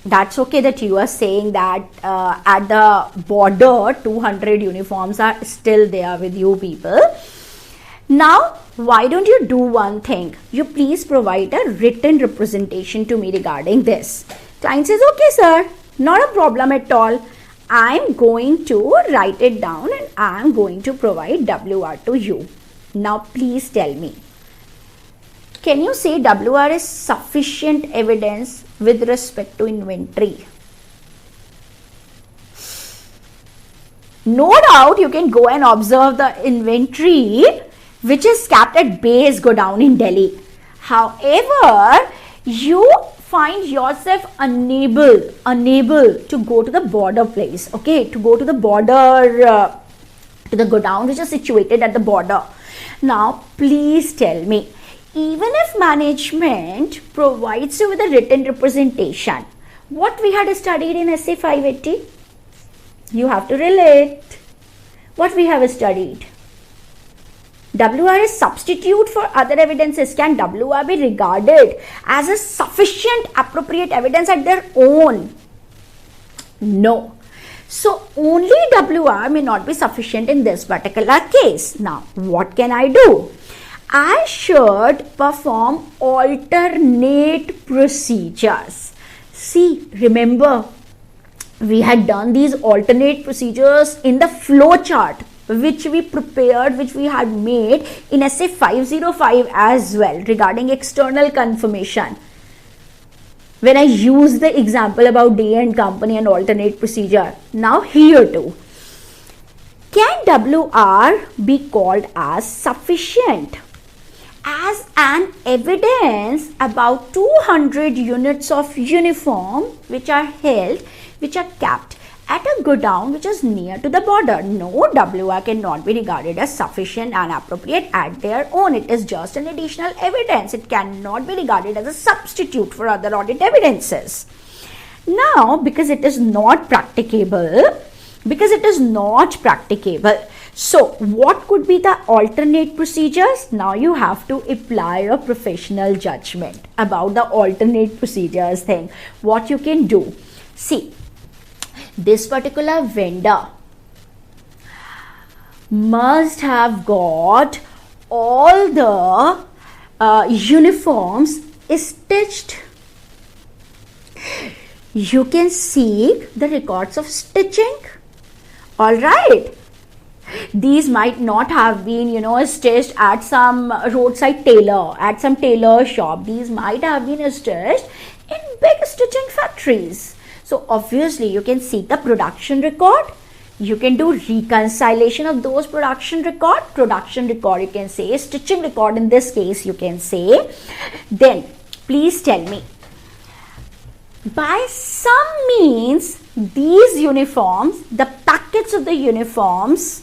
that's okay that you are saying that at the border 200 uniforms are still there with you people. Now, why don't you do one thing? You please provide a written representation to me regarding this. Client says, okay sir, not a problem at all. I'm going to write it down and I'm going to provide WR to you. Now please tell me, can you say WR is sufficient evidence with respect to inventory? No doubt you can go and observe the inventory which is kept at base godown in Delhi. However, you find yourself unable to go to the border place, okay, to go to the border, to the godown which is situated at the border. Now, please tell me, even if management provides you with a written representation, what we had studied in SA 580? You have to relate what we have studied. WR is substitute for other evidences. Can WR be regarded as a sufficient appropriate evidence at their own? No. So only WR may not be sufficient in this particular case. Now what can I do? I should perform alternate procedures. See, remember, we had done these alternate procedures in the flow chart which we prepared, which we had made in SA 505 as well regarding external confirmation. When I used the example about D & Company and alternate procedure. Now here too. Can WR be called as sufficient as an evidence about 200 units of uniform which are held, which are kept at a godown which is near to the border? No, WR cannot be regarded as sufficient and appropriate at their own. It is just an additional evidence. It cannot be regarded as a substitute for other audit evidences. Now, because it is not practicable, so what could be the alternate procedures? Now you have to apply your professional judgment about the alternate procedures thing. What you can do? See, this particular vendor must have got all the uniforms stitched. You can seek the records of stitching. All right. These might not have been, stitched at some roadside tailor, at some tailor shop. These might have been stitched in big stitching factories. So obviously you can see the production record. You can do reconciliation of those production record, you can say, stitching record in this case you can say. Then please tell me, by some means these uniforms, the packets of the uniforms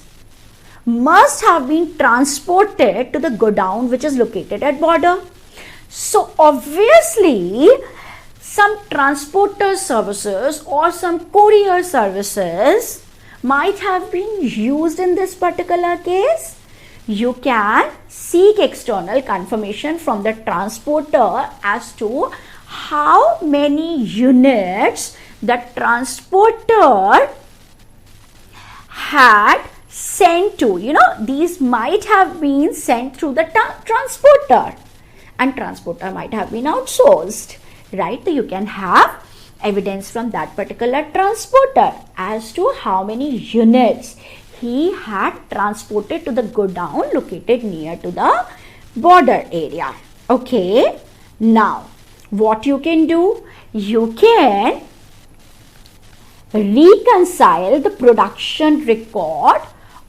must have been transported to the godown which is located at border. So obviously some transporter services or some courier services might have been used in this particular case. You can seek external confirmation from the transporter as to how many units the transporter had sent to. These might have been sent through the transporter, and transporter might have been outsourced. Right, so you can have evidence from that particular transporter as to how many units he had transported to the godown located near to the border area. Okay, now what you can do? You can reconcile the production record,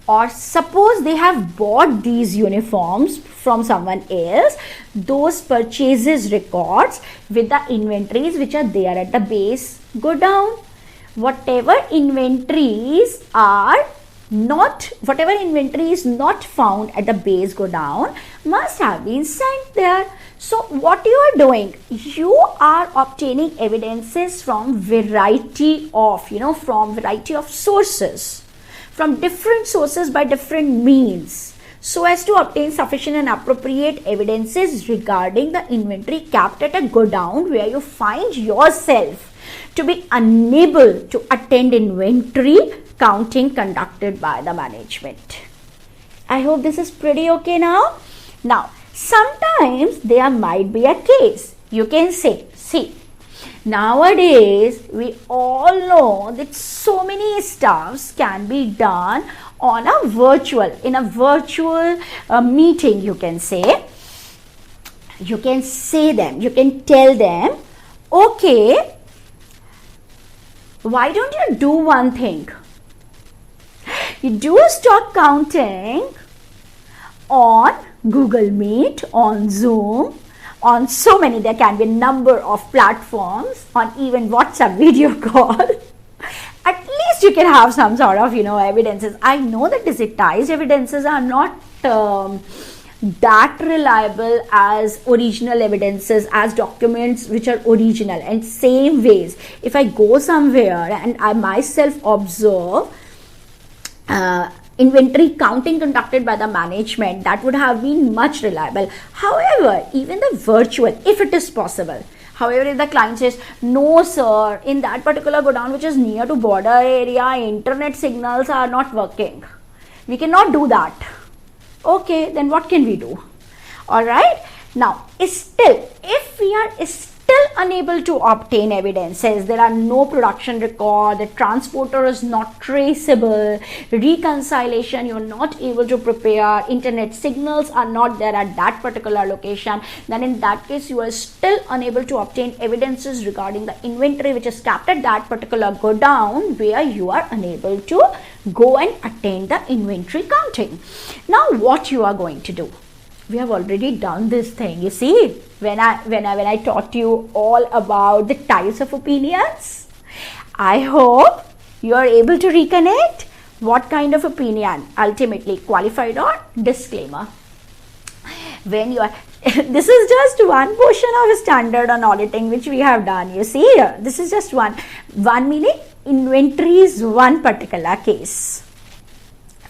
or suppose they have bought these uniforms from someone else, those purchases records with the inventories which are there at the base godown. Whatever inventory is not found at the base godown must have been sent there. So what you are doing? You are obtaining evidences from variety of sources, from different sources by different means, so as to obtain sufficient and appropriate evidences regarding the inventory kept at a godown where you find yourself to be unable to attend inventory counting conducted by the management. I hope this is pretty okay now. Now, sometimes there might be a case. You can say, see, nowadays we all know that so many stuffs can be done on a virtual, in a virtual meeting, you can say. You can say them, you can tell them, okay, why don't you do one thing? You do a stock counting on Google Meet, on Zoom, on so many, there can be a number of platforms, on even WhatsApp video call. At least you can have some sort of, evidences. I know that digitized evidences are not that reliable as original evidences, as documents which are original. And same ways, if I go somewhere and I myself observe inventory counting conducted by the management, that would have been much reliable. However, even the virtual, if it is possible, however, if the client says, no sir, in that particular godown which is near to border area, internet signals are not working, we cannot do that. Okay, then what can we do? Alright, now still, if we are still unable to obtain evidences, there are no production record, the transporter is not traceable, reconciliation, you're not able to prepare, internet signals are not there at that particular location, then in that case you are still unable to obtain evidences regarding the inventory which is kept at that particular godown, where you are unable to go and attain the inventory counting. Now what you are going to do? We have already done this thing. You see, when I taught you all about the types of opinions, I hope you are able to reconnect. What kind of opinion? Ultimately, qualified or disclaimer. When you are, this is just one portion of standard on auditing which we have done. You see here, this is just one meaning inventory is one particular case.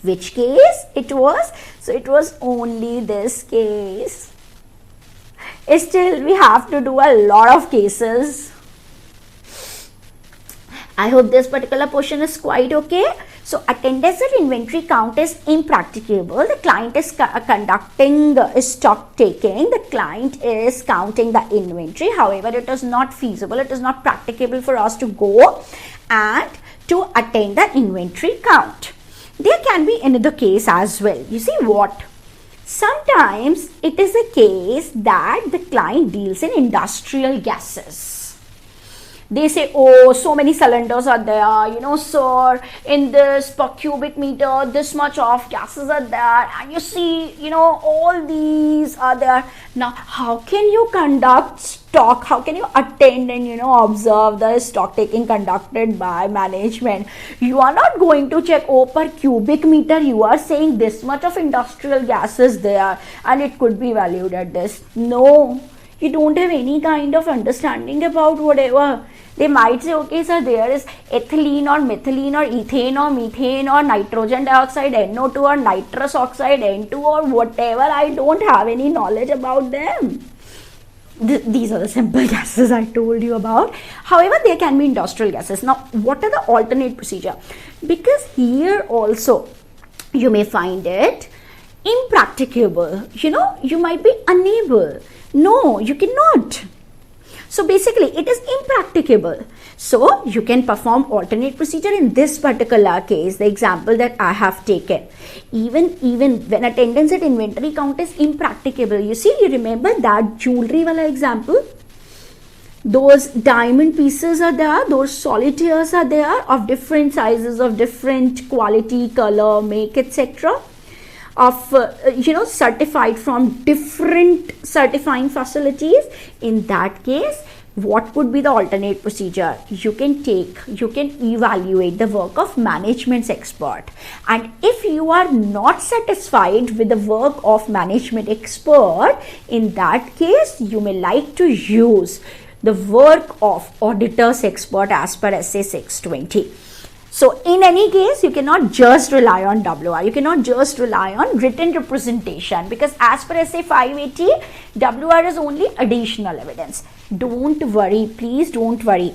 Which case it was? So it was only this case. Still, we have to do a lot of cases. I hope this particular portion is quite okay. So attendance at inventory count is impracticable. The client is conducting stock taking. The client is counting the inventory. However, it is not feasible. It is not practicable for us to go and to attain the inventory count. There can be another case as well. You see what? Sometimes it is a case that the client deals in industrial gases. They say, oh, so many cylinders are there, sir, in this per cubic meter, this much of gases are there, and you see, all these are there. Now, how can you conduct stock? How can you attend and, observe the stock taking conducted by management? You are not going to check, oh, per cubic meter, you are saying this much of industrial gases there, and it could be valued at this. No, you don't have any kind of understanding about whatever. They might say, okay, sir, there is ethylene or methylene or ethane or methane or nitrogen dioxide, NO2 or nitrous oxide, N2 or whatever. I don't have any knowledge about them. These are the simple gases I told you about. However, there can be industrial gases. Now, what are the alternate procedure? Because here also, you may find it impracticable. You might be unable. No, you cannot. So basically, it is impracticable. So you can perform alternate procedure in this particular case, the example that I have taken. Even when attendance at inventory count is impracticable. You see, you remember that jewelry wala example? Those diamond pieces are there, those solitaires are there of different sizes, of different quality, color, make, etc. Of certified from different certifying facilities. In that case, what could be the alternate procedure? You can evaluate the work of management's expert, and if you are not satisfied with the work of management expert, in that case you may like to use the work of auditor's expert as per SA 620. So in any case, you cannot just rely on WR. You cannot just rely on written representation, because as per SA 580, WR is only additional evidence. Don't worry, please don't worry.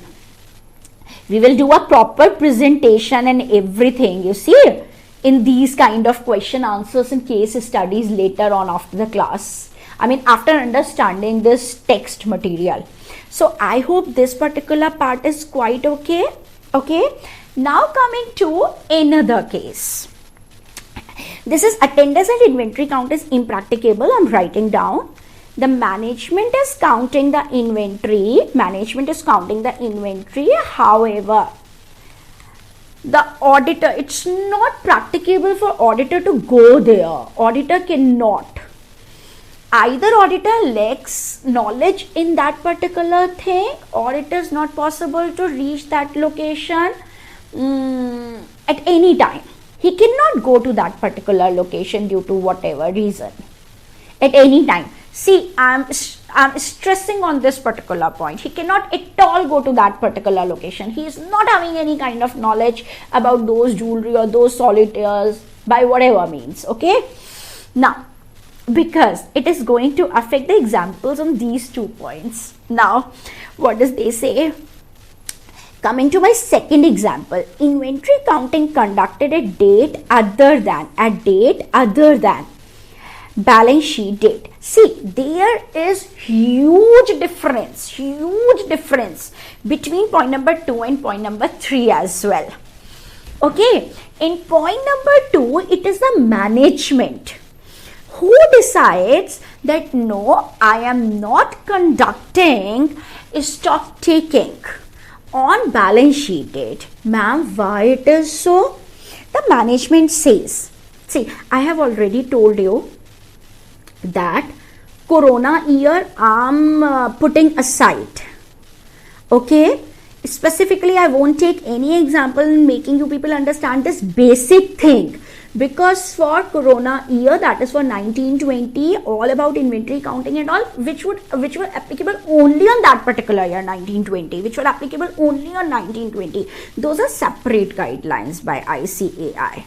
We will do a proper presentation and everything. You see, in these kind of question answers and case studies later on after the class. I mean, after understanding this text material. So I hope this particular part is quite okay. Okay. Now coming to another case. This is attendance and inventory count is impracticable. I'm writing down. The management is counting the inventory. Management is counting the inventory. However, the auditor, it's not practicable for auditor to go there. Auditor cannot. Either auditor lacks knowledge in that particular thing, or it is not possible to reach that location at any time. He cannot go to that particular location due to whatever reason at any time. See, I'm stressing on this particular point. He cannot at all go to that particular location. He is not having any kind of knowledge about those jewelry or those solitaires by whatever means. Okay. Now, because it is going to affect the examples on these 2 points. Now, what does they say? Coming to my second example, inventory counting conducted at date other than balance sheet date. See, there is huge difference between point number 2 and point number 3 as well. Okay, in point number 2, it is the management who decides that no, I am not conducting stock taking on balance sheet date. Ma'am, why it is so? The management says, see, I have already told you that corona year I'm putting aside. Okay, specifically I won't take any example in making you people understand this basic thing, because for corona year, that is for 1920, all about inventory counting and all, which were applicable only on that particular year 1920, which were applicable only on 1920. Those are separate guidelines by ICAI.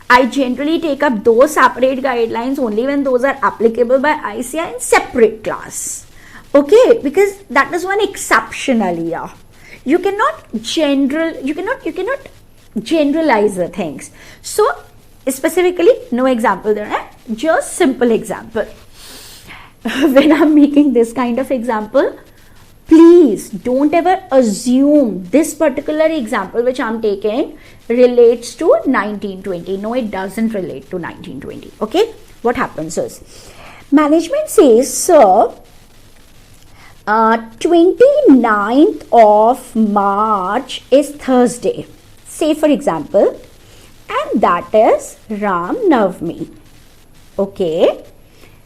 I generally take up those separate guidelines only when those are applicable by ICAI in separate class. Okay, because that is one exceptional year. You cannot generalize the things. So specifically, no example there, just simple example. When I'm making this kind of example, please don't ever assume this particular example which I'm taking relates to 1920. No, it doesn't relate to 1920. Okay, what happens is, management says, sir, 29th of March is Thursday, say for example, and that is Ram Navami. Okay,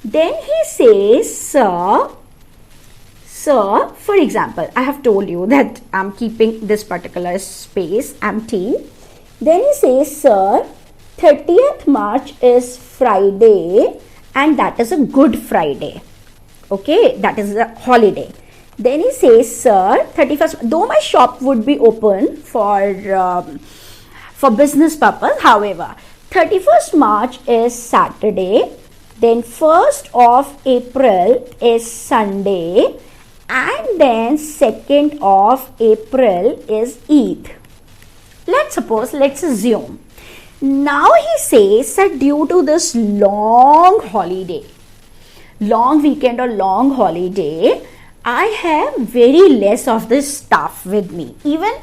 then he says, sir, for example, I have told you that I'm keeping this particular space empty. Then he says, sir, 30th March is Friday and that is a Good Friday. Okay, that is a holiday. Then he says, sir, 31st, though my shop would be open for business purpose, however, 31st March is Saturday, then 1st of April is Sunday, and then 2nd of April is Eid. Let's assume. Now he says that due to this long weekend or long holiday, I have very less of this stuff with me. Even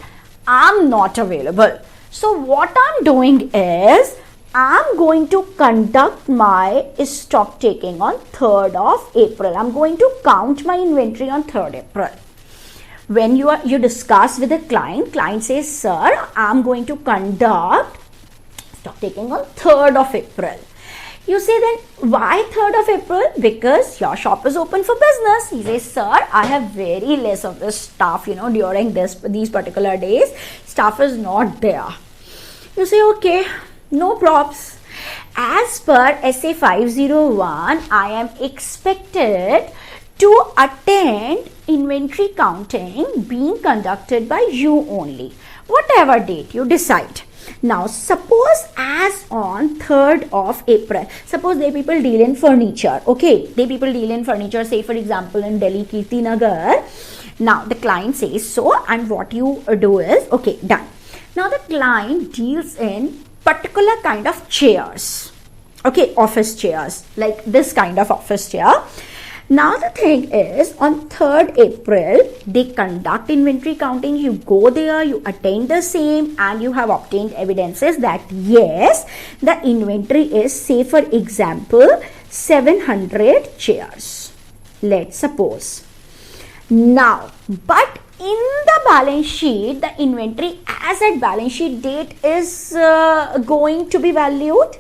I'm not available. So what I'm doing is, I'm going to conduct my stock taking on 3rd of April. I'm going to count my inventory on 3rd April. When you discuss with the client says, sir, I'm going to conduct stock taking on 3rd of April. You say, then why 3rd of April? Because your shop is open for business. He says, sir, I have very less of this stuff, during these particular days. Stuff is not there. You say, okay, no props. As per SA 501, I am expected to attend inventory counting being conducted by you only. Whatever date you decide. Now, suppose as on 3rd of April, suppose they people deal in furniture. Okay, they people deal in furniture, say for example in Delhi, Kirti Nagar. Now, the client says so, and what you do is, okay, done. Now, the client deals in particular kind of chairs. Okay, office chairs, like this kind of office chair. Now the thing is, on 3rd April, they conduct inventory counting. You go there, you attend the same, and you have obtained evidences that yes, the inventory is, say for example, 700 chairs. Let's suppose. Now, but in the balance sheet, the inventory as at balance sheet date is going to be valued.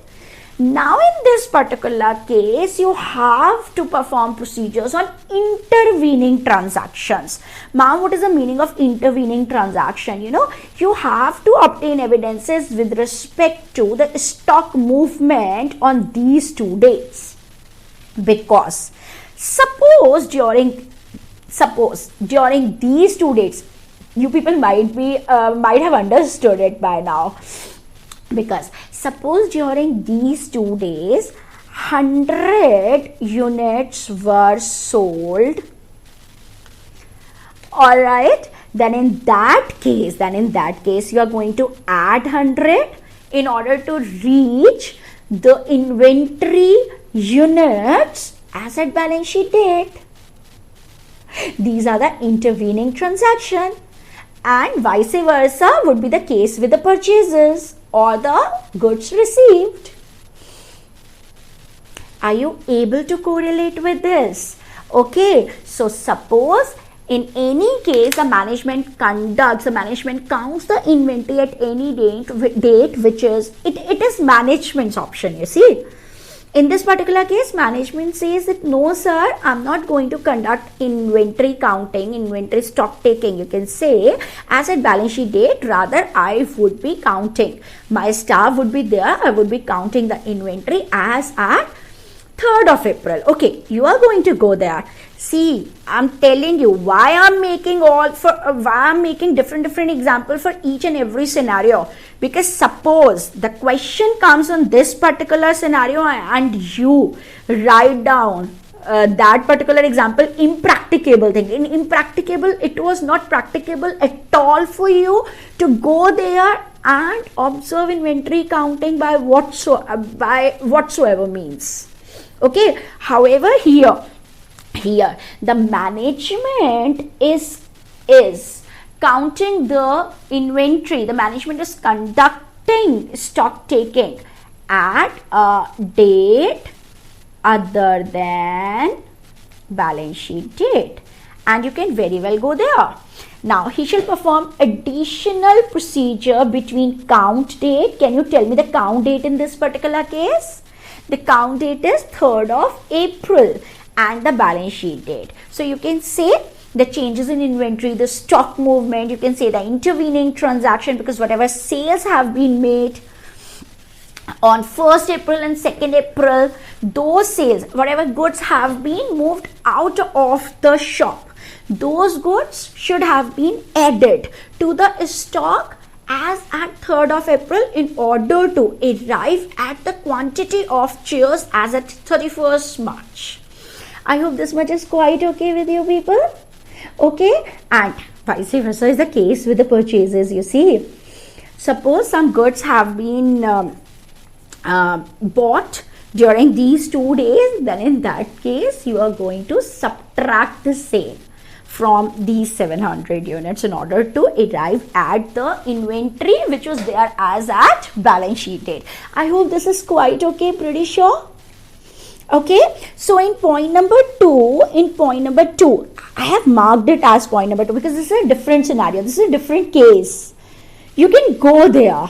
Now in this particular case, you have to perform procedures on intervening transactions. Ma'am, what is the meaning of intervening transaction? You know, you have to obtain evidences with respect to the stock movement on these 2 days. Because suppose during these 2 dates, you people might have understood it by now. Because suppose during these 2 days 100 units were sold, all right, then in that case you are going to add 100 in order to reach the inventory units as at balance sheet date. These are the intervening transaction, and vice versa would be the case with the purchases or the goods received. Are you able to correlate with this? Okay, so suppose in any case the management counts the inventory at any date which is, it is management's option, you see. In this particular case, management says that no sir, I'm not going to conduct inventory counting, inventory stock taking, you can say, as at balance sheet date. Rather, I would be counting. My staff would be there. I would be counting the inventory as at 3rd of April. Okay, you are going to go there. See, I'm telling you why I'm making different examples for each and every scenario. Because suppose the question comes on this particular scenario and you write down that particular example, impracticable thing. In impracticable, it was not practicable at all for you to go there and observe inventory counting by whatsoever means. Okay, however, here the management is counting the inventory. The management is conducting stock taking at a date other than balance sheet date, and you can very well go there. Now he shall perform additional procedure between count date. Can you tell me the count date in this particular case? The count date is 3rd of April and the balance sheet date. So you can say the changes in inventory, the stock movement, you can say the intervening transaction, because whatever sales have been made on 1st April and 2nd April, those sales, whatever goods have been moved out of the shop, those goods should have been added to the stock as at 3rd of April in order to arrive at the quantity of chairs as at 31st March. I hope this much is quite okay with you people. Okay, and vice versa is the case with the purchases. You see, suppose some goods have been bought during these 2 days, then in that case you are going to subtract the same from these 700 units in order to arrive at the inventory which was there as at balance sheet date. I hope this is quite okay, pretty sure. Okay, so in point number 2, I have marked it as point number 2 because this is a different scenario, this is a different case. You can go there.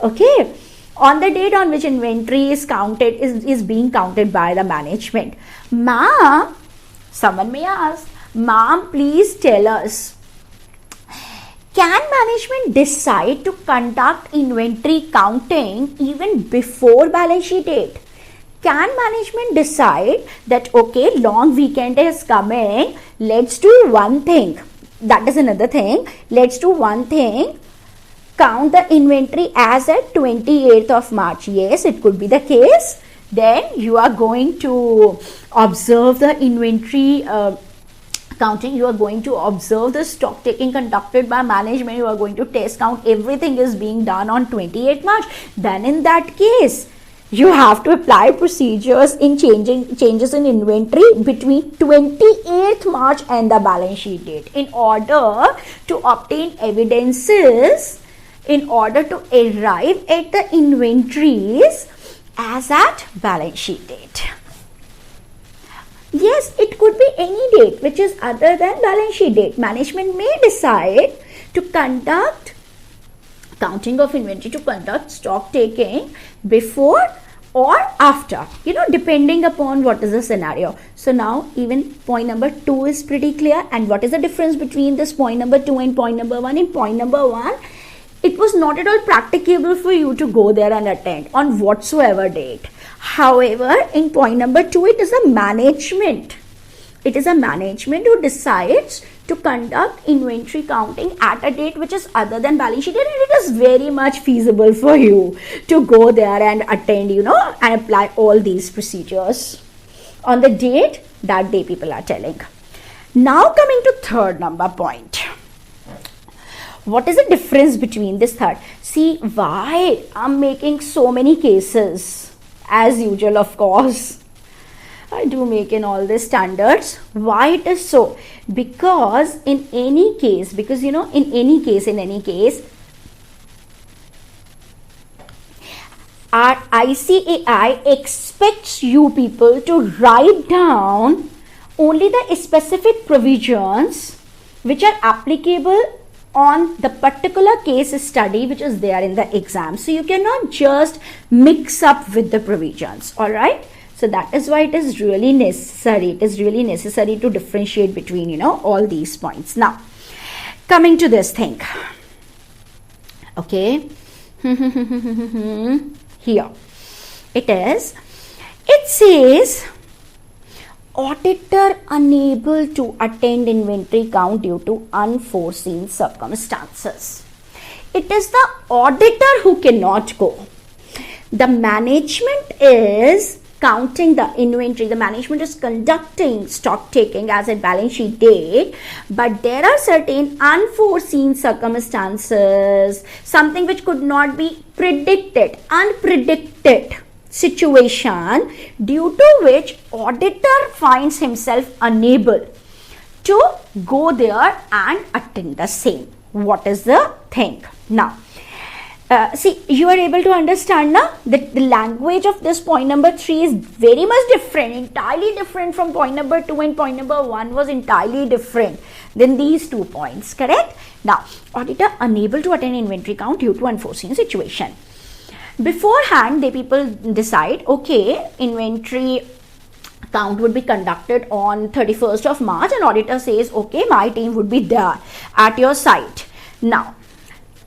Okay, on the date on which inventory is counted, is being counted by the management. Ma'am, someone may ask, ma'am, please tell us, can management decide to conduct inventory counting even before balance sheet date? Can management decide that, okay, long weekend is coming, let's do one thing, that is another thing, let's do one thing, count the inventory as at 28th of March. Yes, it could be the case. Then you are going to observe the inventory counting, you are going to observe the stock taking conducted by management, you are going to test count, everything is being done on 28th March, then in that case, you have to apply procedures in changes in inventory between 28th March and the balance sheet date in order to obtain evidences, in order to arrive at the inventories as at balance sheet date. Yes, it could be any date which is other than balance sheet date. Management may decide to conduct counting of inventory, to conduct stock taking before or after, depending upon what is the scenario. So now even point number 2 is pretty clear. And what is the difference between this point number 2 and point number 1? In point number 1, it was not at all practicable for you to go there and attend on whatsoever date. However, in point number 2, it is a management. It is a management who decides to conduct inventory counting at a date which is other than balance sheet date, and it is very much feasible for you to go there and attend, and apply all these procedures on the date that day people are telling. Now coming to third number point. What is the difference between this third? See, why I'm making so many cases? As usual, of course, I do make in all the standards. Why it is so? Because in any case, our ICAI expects you people to write down only the specific provisions which are applicable on the particular case study which is there in the exam. So you cannot just mix up with the provisions. All right. So that is why it is really necessary. It is really necessary to differentiate between, all these points. Now, coming to this thing. Okay. Here it is. It says, auditor unable to attend inventory count due to unforeseen circumstances. It is the auditor who cannot go. The management is counting the inventory. The management is conducting stock taking as a balance sheet date, but there are certain unforeseen circumstances, something which could not be predicted, unpredicted situation, due to which auditor finds himself unable to go there and attend the same. What is the thing? Now, see, you are able to understand now that the language of this point number 3 is very much different, entirely different from point number 2, and point number 1 was entirely different than these 2 points, correct? Now, auditor unable to attend inventory count due to unforeseen situation. Beforehand, the people decide, okay, inventory count would be conducted on 31st of March, and auditor says, okay, my team would be there at your site. Now,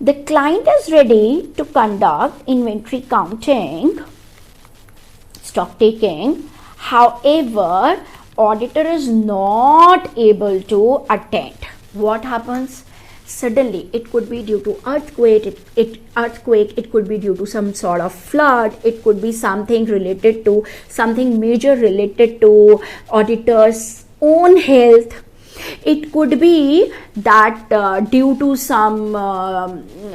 the client is ready to conduct inventory counting, stock taking. However, auditor is not able to attend. What happens? Suddenly, it could be due to earthquake, it could be due to some sort of flood, it could be something related to, something major related to auditor's own health. It could be that due to some,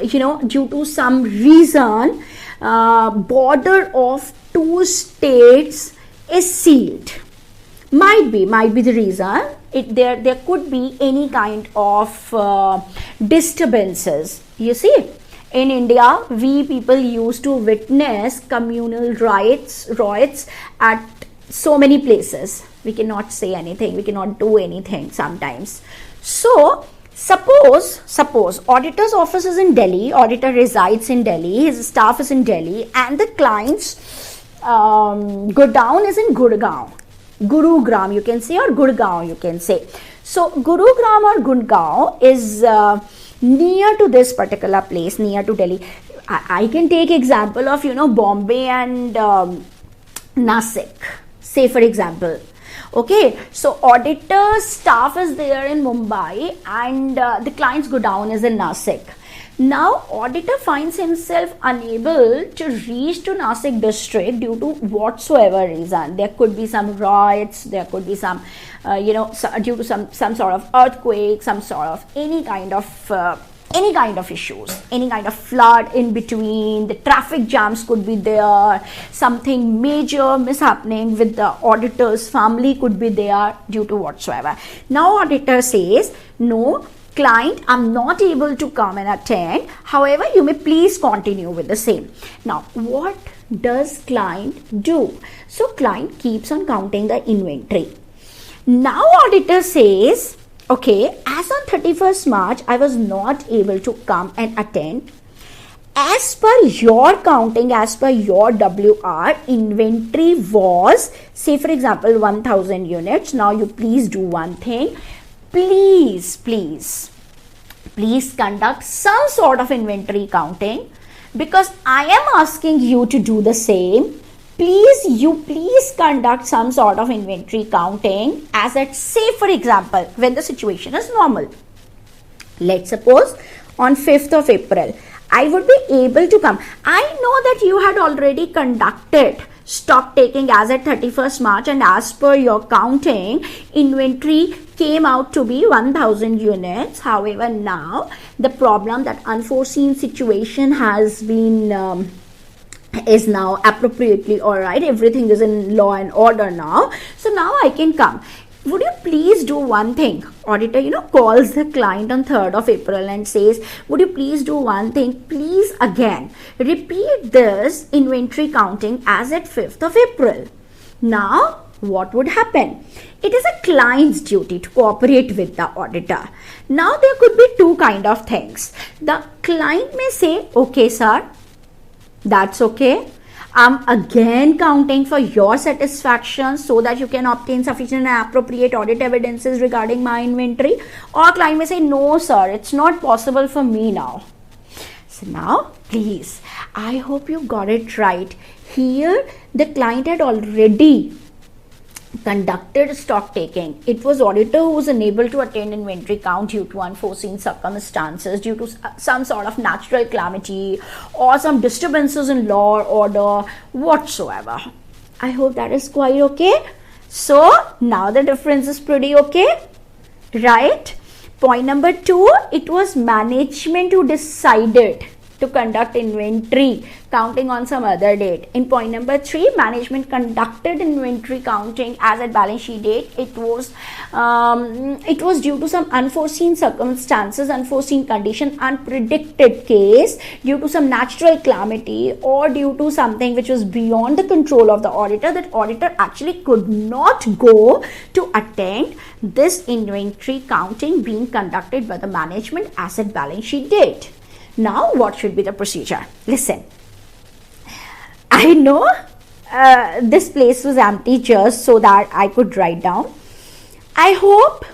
due to some reason, border of 2 states is sealed. Might be the reason. There could be any kind of disturbances. You see, in India, we people used to witness communal riots at so many places. We cannot say anything, we cannot do anything sometimes. So, suppose auditor's office is in Delhi, auditor resides in Delhi, his staff is in Delhi, and the client's godown is in Gurugram, you can say, or Gurgaon, you can say. So, Gurugram or Gurgaon is near to this particular place, near to Delhi. I can take example of, Bombay and Nasik, say for example. Okay, so auditor staff is there in Mumbai and the client's godown is in Nasik. Now auditor finds himself unable to reach to Nasik district due to whatsoever reason. There could be some riots, there could be some due to some sort of earthquake, some sort of any kind of issues, any kind of flood in between, the traffic jams could be there, something major mishappening with the auditor's family could be there due to whatsoever. Now auditor says, no, client, I'm not able to come and attend. However, you may please continue with the same. Now, what does client do? So client keeps on counting the inventory. Now auditor says, okay, as on 31st March, I was not able to come and attend. As per your counting, as per your WR, inventory was, say for example, 1000 units. Now you please do one thing. Please conduct some sort of inventory counting, because I am asking you to do the same. Please conduct some sort of inventory counting, as at, say for example, when the situation is normal. Let's suppose on 5th of April, I would be able to come. I know that you had already conducted stock taking as at 31st March, and as per your counting, inventory came out to be 1000 units. However, now the problem, that unforeseen situation has been is now appropriately all right. Everything is in law and order now. So now I can come. Would you please do one thing? Auditor, calls the client on 3rd of April and says, would you please do one thing? Please again repeat this inventory counting as at 5th of April. Now, what would happen? It is a client's duty to cooperate with the auditor. Now, there could be two kind of things. The client may say, okay, sir, that's okay. I'm again counting for your satisfaction so that you can obtain sufficient and appropriate audit evidences regarding my inventory. Or client may say, no sir, it's not possible for me now. So now, please, I hope you got it right. Here, the client had already conducted stock taking. It was auditor who was unable to attend inventory count due to unforeseen circumstances, due to some sort of natural calamity or some disturbances in law or order whatsoever. I hope that is quite okay. So now the difference is pretty okay, right? Point number 2, it was management who decided to conduct inventory counting on some other date. In point number 3, management conducted inventory counting as at balance sheet date. It was due to some unforeseen circumstances, unforeseen condition, unpredicted case, due to some natural calamity or due to something which was beyond the control of the auditor, that auditor actually could not go to attend this inventory counting being conducted by the management as at balance sheet date. Now, what should be the procedure? Listen, I know this place was empty just so that I could write down. I hope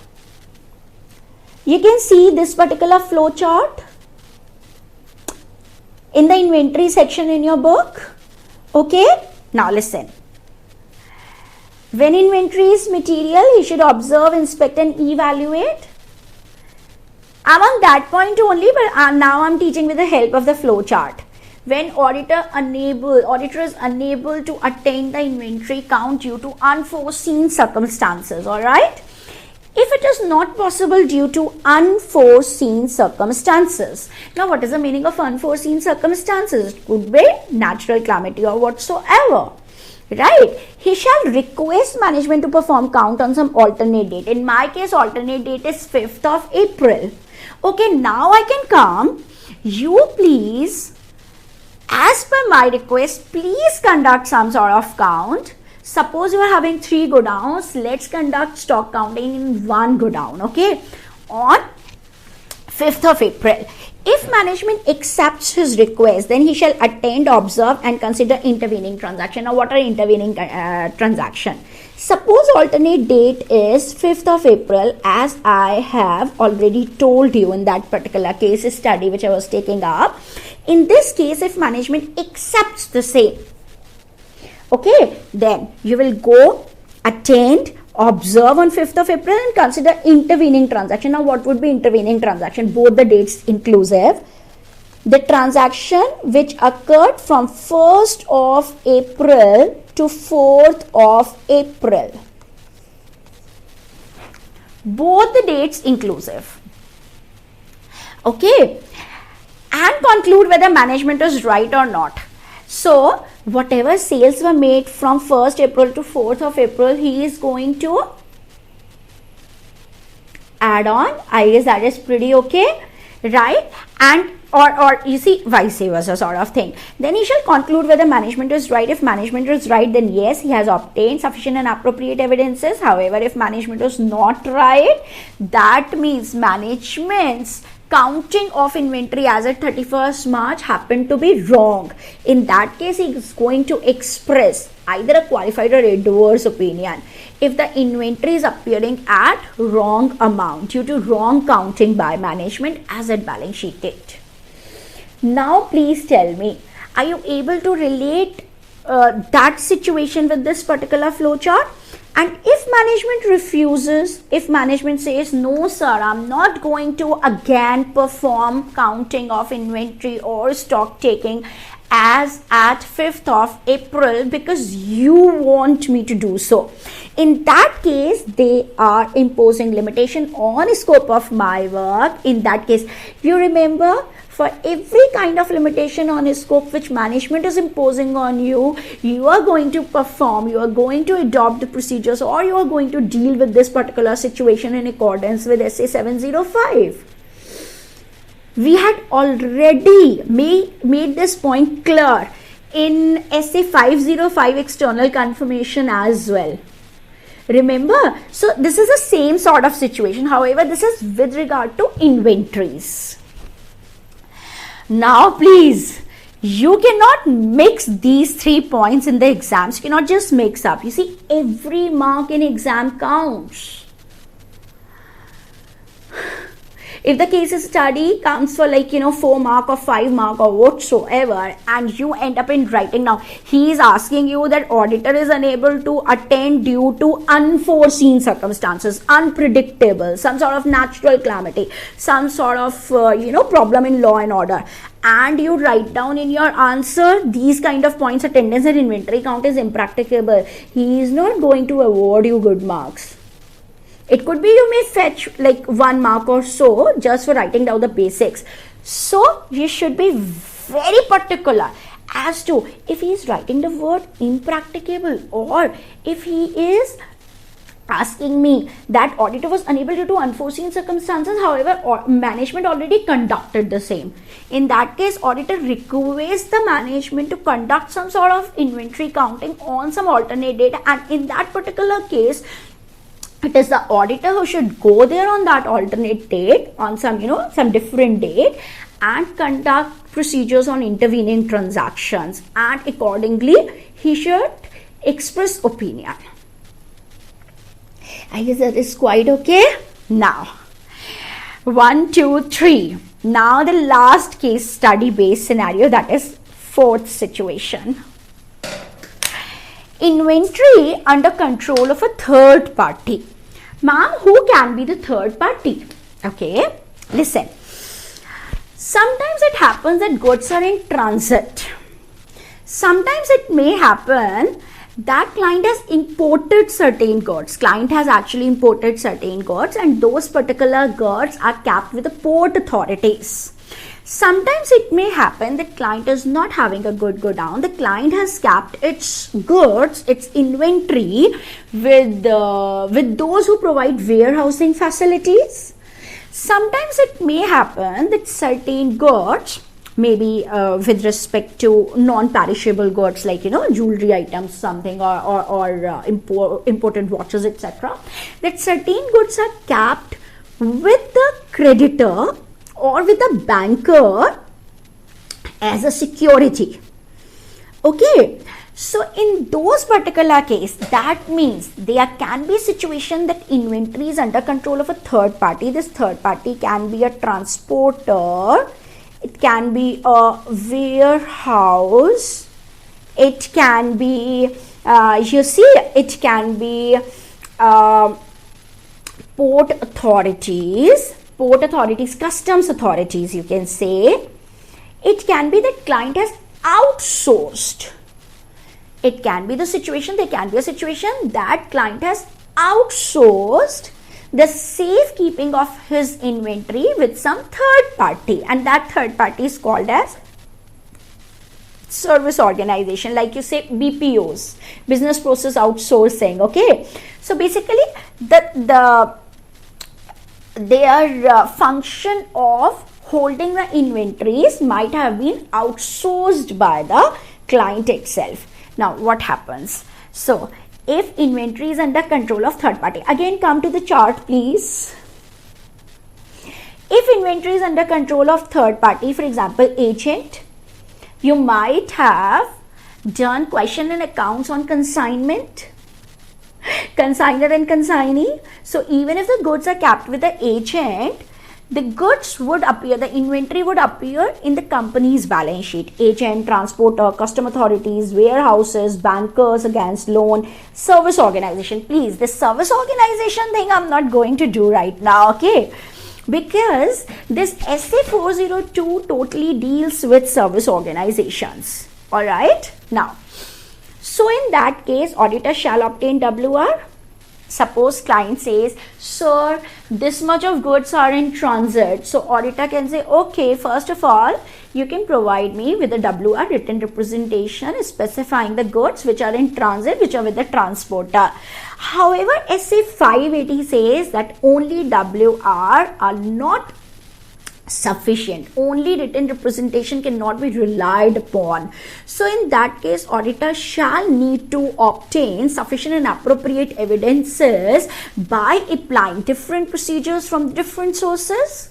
you can see this particular flow chart in the inventory section in your book. Okay, now listen. When inventory is material, you should observe, inspect and evaluate. I'm on that point only, but now I'm teaching with the help of the flow chart. When auditor is unable to attain the inventory count due to unforeseen circumstances, all right? If it is not possible due to unforeseen circumstances. Now, what is the meaning of unforeseen circumstances? It could be natural calamity or whatsoever. Right? He shall request management to perform count on some alternate date. In my case, alternate date is 5th of April. Okay, now I can come. You please, as per my request, please conduct some sort of count. Suppose you are having 3 godowns. Let's conduct stock counting in 1 godown. Okay, on 5th of April. If management accepts his request, then he shall attend, observe and consider intervening transaction. Now, what are intervening transaction? Suppose alternate date is 5th of April, as I have already told you in that particular case study which I was taking up. In this case, if management accepts the same, okay, then you will go attend, observe on 5th of April and consider intervening transaction. Now what would be intervening transaction? Both the dates inclusive. The transaction which occurred from 1st of April to 4th of April. Both the dates inclusive. Okay. And conclude whether management is right or not. So, whatever sales were made from 1st April to 4th of April, he is going to add on. I guess that is pretty okay, right? And or you see, vice versa sort of thing. Then he shall conclude whether management is right. If management is right, then yes, he has obtained sufficient and appropriate evidences. However, if management is not right, that means management's counting of inventory as at 31st March happened to be wrong. In that case, he is going to express either a qualified or adverse opinion if the inventory is appearing at wrong amount due to wrong counting by management as at balance sheet date. Now please tell me, are you able to relate that situation with this particular flowchart? And if management refuses, if management says, no sir, I'm not going to again perform counting of inventory or stock taking as at 5th of April because you want me to do so. In that case, they are imposing limitation on scope of my work. In that case, you remember, for every kind of limitation on scope which management is imposing on you, you are going to perform, you are going to adopt the procedures, or you are going to deal with this particular situation in accordance with SA 705. We had already made this point clear in SA 505 external confirmation as well. Remember? So this is the same sort of situation. However, this is with regard to inventories. Now please, you cannot mix these 3 points in the exams. You cannot just mix up. You see, every mark in exam counts. If the case study comes for 4 mark or 5 mark or whatsoever, and you end up in writing, now he is asking you that auditor is unable to attend due to unforeseen circumstances, unpredictable, some sort of natural calamity, some sort of problem in law and order, and you write down in your answer these kind of points: attendance and inventory count is impracticable. He is not going to award you good marks. It could be you may fetch 1 mark or so just for writing down the basics. So you should be very particular as to if he is writing the word impracticable, or if he is asking me that auditor was unable due to unforeseen circumstances, however management already conducted the same. In that case, auditor requests the management to conduct some sort of inventory counting on some alternate date, and in that particular case, it is the auditor who should go there on that alternate date, on some different date, and conduct procedures on intervening transactions, and accordingly he should express opinion. I guess that is quite okay. Now 1, 2, 3. Now the last case study based scenario, that is 4th situation. Inventory under control of a third party. Ma'am, who can be the third party? Okay, listen. Sometimes it happens that goods are in transit. Sometimes it may happen that client has imported certain goods. Client has actually imported certain goods, and those particular goods are capped with the port authorities. Sometimes it may happen that client is not having a good go down. The client has capped its goods, its inventory with those who provide warehousing facilities. Sometimes it may happen that certain goods, maybe with respect to non-perishable goods like jewelry items, something, or imported watches, etc., that certain goods are capped with the creditor or with the banker as a security. Okay, so in those particular case, that means there can be a situation that inventory is under control of a third party. This third party can be a transporter, it can be a warehouse, it can be it can be um, port authorities, customs authorities, you can say. It can be that client has outsourced. It can be the situation, there can be a situation that client has outsourced the safekeeping of his inventory with some third party, and that third party is called as service organization, like you say BPOs, business process outsourcing. Okay, so basically their function of holding the inventories might have been outsourced by the client itself. Now what happens? So if inventory is under control of third party, again come to the chart please. If inventory is under control of third party, for example agent, you might have done question and accounts on consignment, consignor and consignee. So even if the goods are kept with the agent, the goods would appear, the inventory would appear in the company's balance sheet. Agent, transporter, custom authorities, warehouses, bankers against loan, service organization. Please, this service organization thing I'm not going to do right now, okay? Because this SA 402 totally deals with service organizations. Alright? Now, so in that case, auditor shall obtain WR. Suppose client says, sir, this much of goods are in transit. So auditor can say, okay, first of all, you can provide me with a WR, written representation specifying the goods which are in transit, which are with the transporter. However, SA 580 says that only WR are not sufficient. Only written representation cannot be relied upon. So in that case, auditor shall need to obtain sufficient and appropriate evidences by applying different procedures from different sources,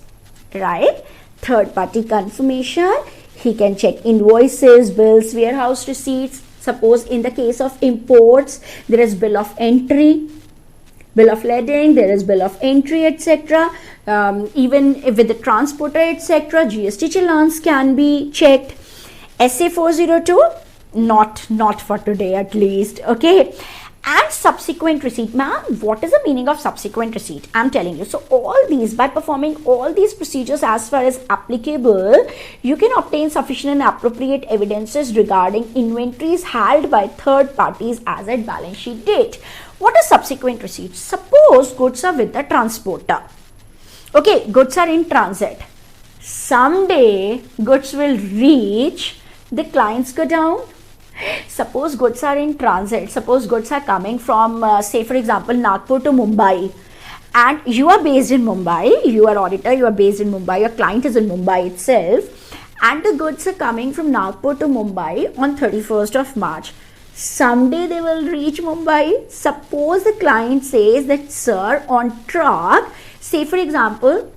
right? Third party confirmation, he can check invoices, bills, warehouse receipts. Suppose in the case of imports, there is bill of entry, bill of lading, there is bill of entry, etc. Even with the transporter, etc., GST challans can be checked. SA 402, not for today at least, okay? And subsequent receipt. Ma'am, what is the meaning of subsequent receipt? I'm telling you. So all these, by performing all these procedures as far as applicable, you can obtain sufficient and appropriate evidences regarding inventories held by third parties as at balance sheet date. What is subsequent receipt? Suppose goods are with the transporter. Okay, goods are in transit. Someday goods will reach the client's godown. Suppose goods are in transit. Suppose goods are coming from, say for example, Nagpur to Mumbai. And you are based in Mumbai. You are auditor, you are based in Mumbai. Your client is in Mumbai itself. And the goods are coming from Nagpur to Mumbai on 31st of March. Someday they will reach Mumbai. Suppose the client says that, sir, on truck, say for example,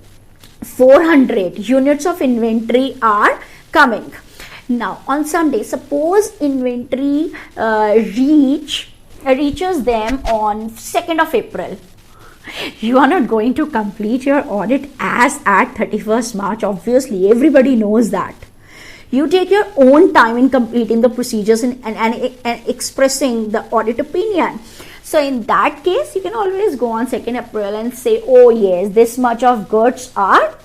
400 units of inventory are coming. Now on Sunday, suppose inventory reaches them on 2nd of April. You are not going to complete your audit as at 31st March. Obviously, everybody knows that. You take your own time in completing the procedures and expressing the audit opinion. So in that case, you can always go on 2nd April and say, oh yes, this much of goods are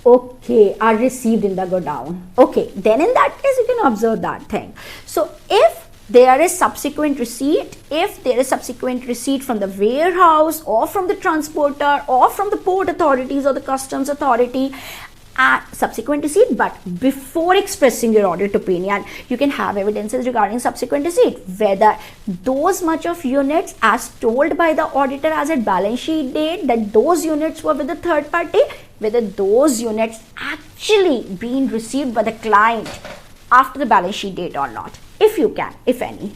received in the godown. Okay, then in that case, you can observe that thing. So if there is subsequent receipt, from the warehouse or from the transporter or from the port authorities or the customs authority, subsequent receipt, but before expressing your audit opinion, you can have evidences regarding subsequent receipt, whether those much of units as told by the auditor as at balance sheet date, that those units were with the third party, whether those units actually being received by the client after the balance sheet date or not, if you can, if any.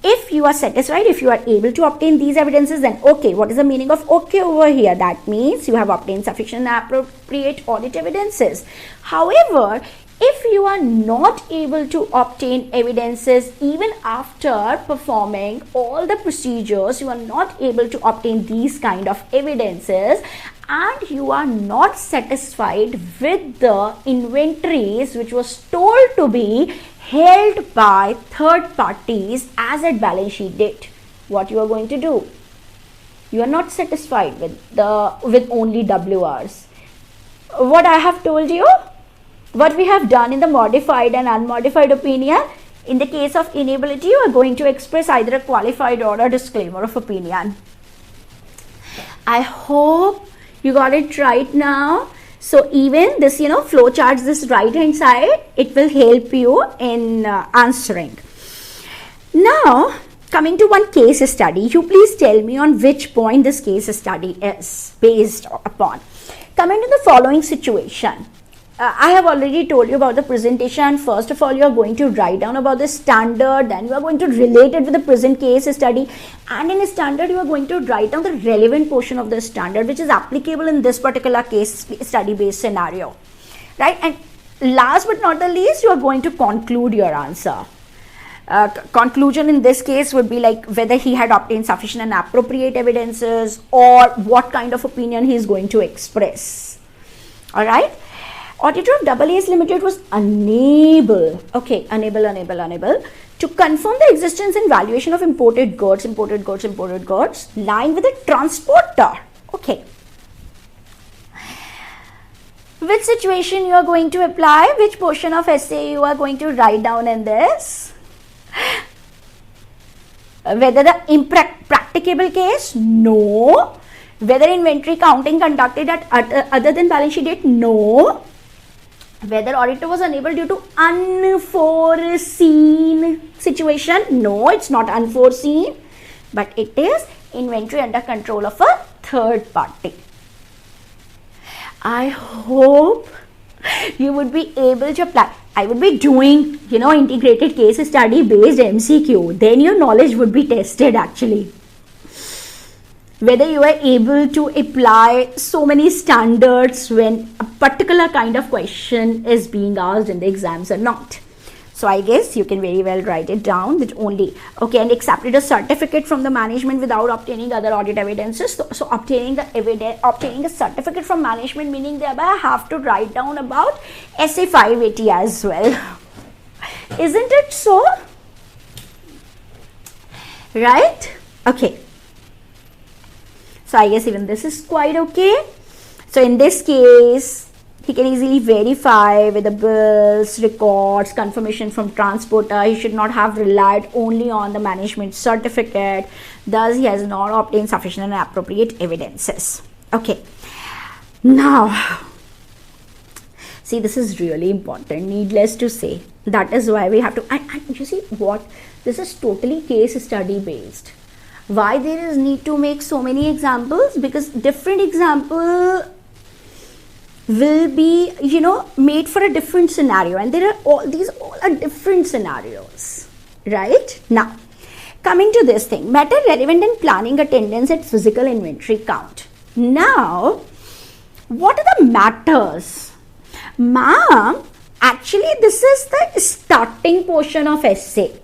If you are satisfied, if you are able to obtain these evidences, then okay. What is the meaning of okay over here? That means you have obtained sufficient and appropriate audit evidences. However, if you are not able to obtain evidences even after performing all the procedures, you are not able to obtain these kind of evidences, and you are not satisfied with the inventories which was told to be held by third parties as at balance sheet date. what you are going to do? You are not satisfied with only WRs. What I have told you, what we have done in the modified and unmodified opinion, in the case of inability, you are going to express either a qualified or a disclaimer of opinion. I hope you got it right now. So even this, flow charts, this right hand side, it will help you in answering. Now, coming to one case study, you please tell me on which point this case study is based upon. Coming to the following situation. I have already told you about the presentation. First of all, you are going to write down about the standard, then you are going to relate it with the present case study, and in a standard you are going to write down the relevant portion of the standard which is applicable in this particular case study based scenario, right? And last but not the least, you are going to conclude your answer. Conclusion in this case would be like whether he had obtained sufficient and appropriate evidences, or what kind of opinion he is going to express. All right. Auditor of AAS Limited was unable to confirm the existence and valuation of imported goods lying with a transporter. Okay. Which situation you are going to apply? Which portion of essay you are going to write down in this? Whether the practicable case? No. Whether inventory counting conducted at other than balance sheet date? No. Whether auditor was unable due to unforeseen situation? No, it's not unforeseen, but it is inventory under control of a third party. I hope you would be able to apply. I would be doing, integrated case study based MCQ. Then your knowledge would be tested actually. Whether you are able to apply so many standards when a particular kind of question is being asked in the exams or not. So I guess you can very well write it down with only, and accepted a certificate from the management without obtaining other audit evidences. So obtaining a certificate from management, meaning thereby I have to write down about SA 580 as well. Isn't it so? Right? Okay. So I guess even this is quite okay. So in this case, he can easily verify with the bills, records, confirmation from transporter. He should not have relied only on the management certificate. Thus, he has not obtained sufficient and appropriate evidences. Okay. Now, see, this is really important, needless to say. That is why we have to, and you see what, this is totally case study based. Why there is need to make so many examples? Because different example will be, made for a different scenario, and there are all are different scenarios, right? Now, coming to this thing, matter relevant in planning attendance at physical inventory count. Now, what are the matters? Ma'am, actually this is the starting portion of essay.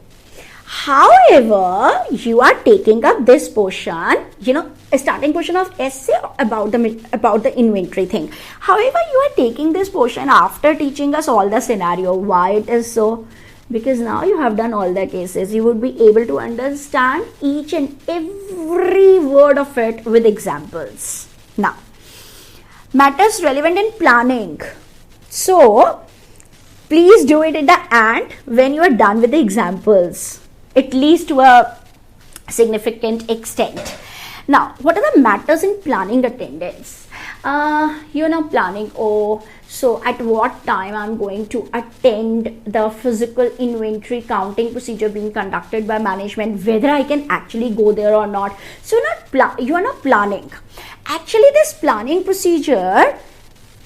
However, you are taking up this portion, a starting portion of essay about the inventory thing. However, you are taking this portion after teaching us all the scenario. Why it is so? Because now you have done all the cases. You would be able to understand each and every word of it with examples. Now, matters relevant in planning. So, please do it at the end when you are done with the examples, at least to a significant extent. Now, what are the matters in planning attendance? Planning, so at what time I'm going to attend the physical inventory counting procedure being conducted by management, whether I can actually go there or not. So you are not planning. Actually, this planning procedure,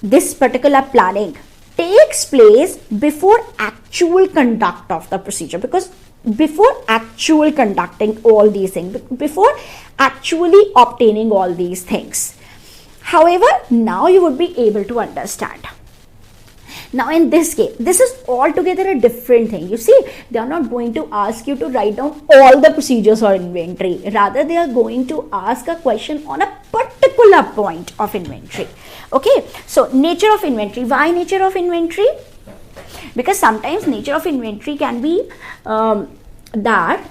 this particular planning takes place before actual conduct of the procedure, because before actual conducting all these things, before actually obtaining all these things. However, now you would be able to understand. Now in this case, this is altogether a different thing. You see, they are not going to ask you to write down all the procedures or inventory. Rather, they are going to ask a question on a particular point of inventory. Okay, so nature of inventory. Why nature of inventory? Because sometimes nature of inventory can be that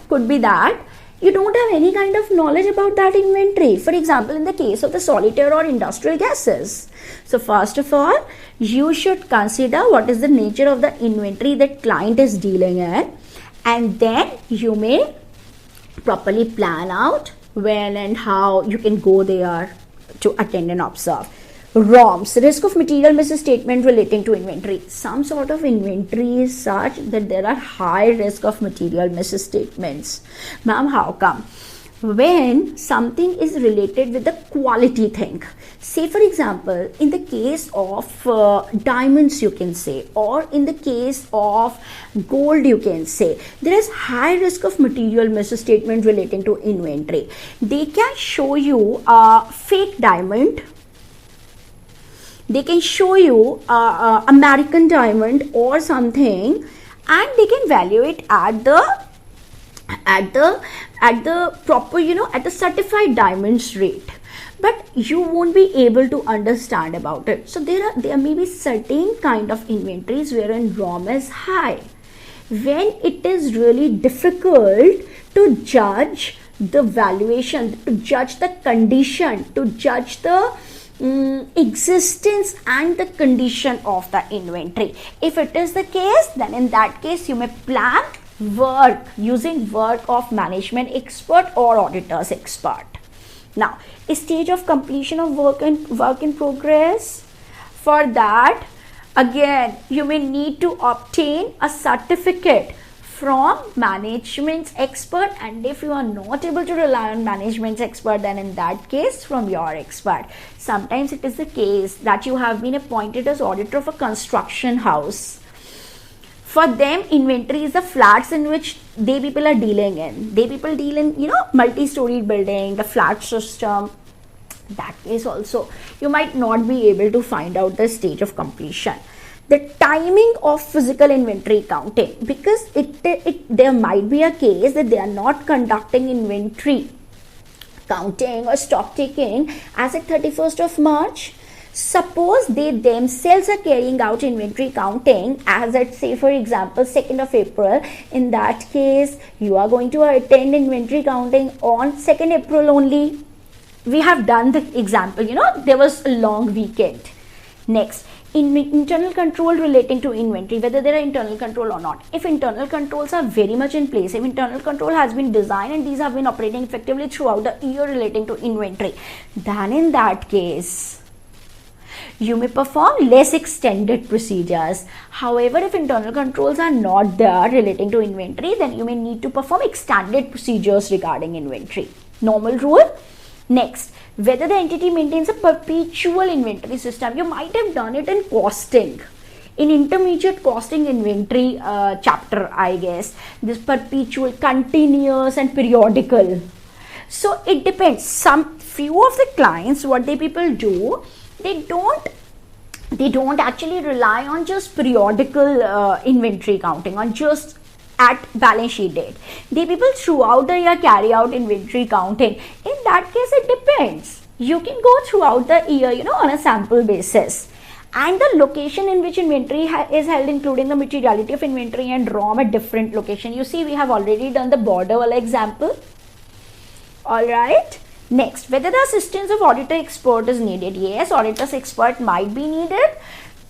you don't have any kind of knowledge about that inventory. For example, in the case of the solitaire or industrial gases. So first of all, you should consider what is the nature of the inventory that client is dealing in, and then you may properly plan out when and how you can go there to attend and observe. ROMS, risk of material misstatement relating to inventory. Some sort of inventory is such that there are high risk of material misstatements. Ma'am, how come? When something is related with the quality thing, say for example, in the case of diamonds you can say, or in the case of gold you can say, there is high risk of material misstatement relating to inventory. They can show you a fake diamond, they can show you American diamond or something, and they can value it at the proper, at the certified diamonds rate, but you won't be able to understand about it. So there may be certain kind of inventories wherein ROM is high, when it is really difficult to judge the valuation, to judge the condition, to judge the existence and the condition of the inventory. If it is the case, then in that case you may plan work using work of management expert or auditors expert. Now, a stage of completion of work in progress. For that, again, you may need to obtain a certificate from management expert, and if you are not able to rely on management expert, then in that case from your expert. Sometimes it is the case that you have been appointed as auditor of a construction house. For them, inventory is the flats in which they people are dealing in. They people deal in, multi-storied building, the flat system. That case also, you might not be able to find out the stage of completion. The timing of physical inventory counting, because there might be a case that they are not conducting inventory counting or stock taking as at 31st of March. Suppose they themselves are carrying out inventory counting as at, say for example, 2nd of April. In that case, you are going to attend inventory counting on 2nd April only. We have done the example, there was a long weekend. Next, internal control relating to inventory, whether there are internal control or not. If internal controls are very much in place, if internal control has been designed and these have been operating effectively throughout the year relating to inventory, then in that case, you may perform less extended procedures. However, if internal controls are not there relating to inventory, then you may need to perform extended procedures regarding inventory. Normal rule. Next, whether the entity maintains a perpetual inventory system. You might have done it in costing, in intermediate costing inventory chapter, I guess. This perpetual, continuous and periodical. So it depends. Few of the clients, what they people do, they don't actually rely on just periodical inventory counting, on just at balance sheet date. They people throughout the year carry out inventory counting. In that case, it depends. You can go throughout the year, on a sample basis. And the location in which inventory is held, including the materiality of inventory and ROM at different location. You see, we have already done the border wala example. Alright. Next, whether the assistance of auditor expert is needed. Yes, auditor's expert might be needed.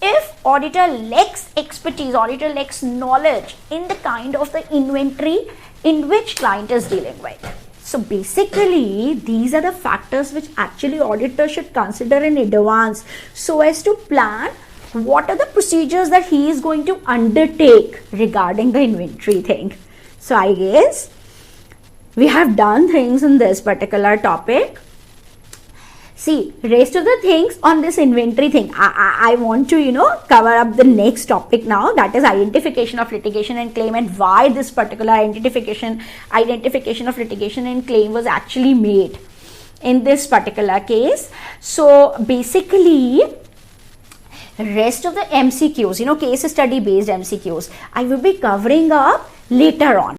If auditor lacks expertise, auditor lacks knowledge in the kind of the inventory in which client is dealing with. So basically, these are the factors which actually auditor should consider in advance, so as to plan what are the procedures that he is going to undertake regarding the inventory thing. So I guess we have done things in this particular topic. See, rest of the things on this inventory thing, I want to, cover up the next topic now, that is identification of litigation and claim, and why this particular identification of litigation and claim was actually made in this particular case. So basically, rest of the MCQs, case study based MCQs, I will be covering up later on.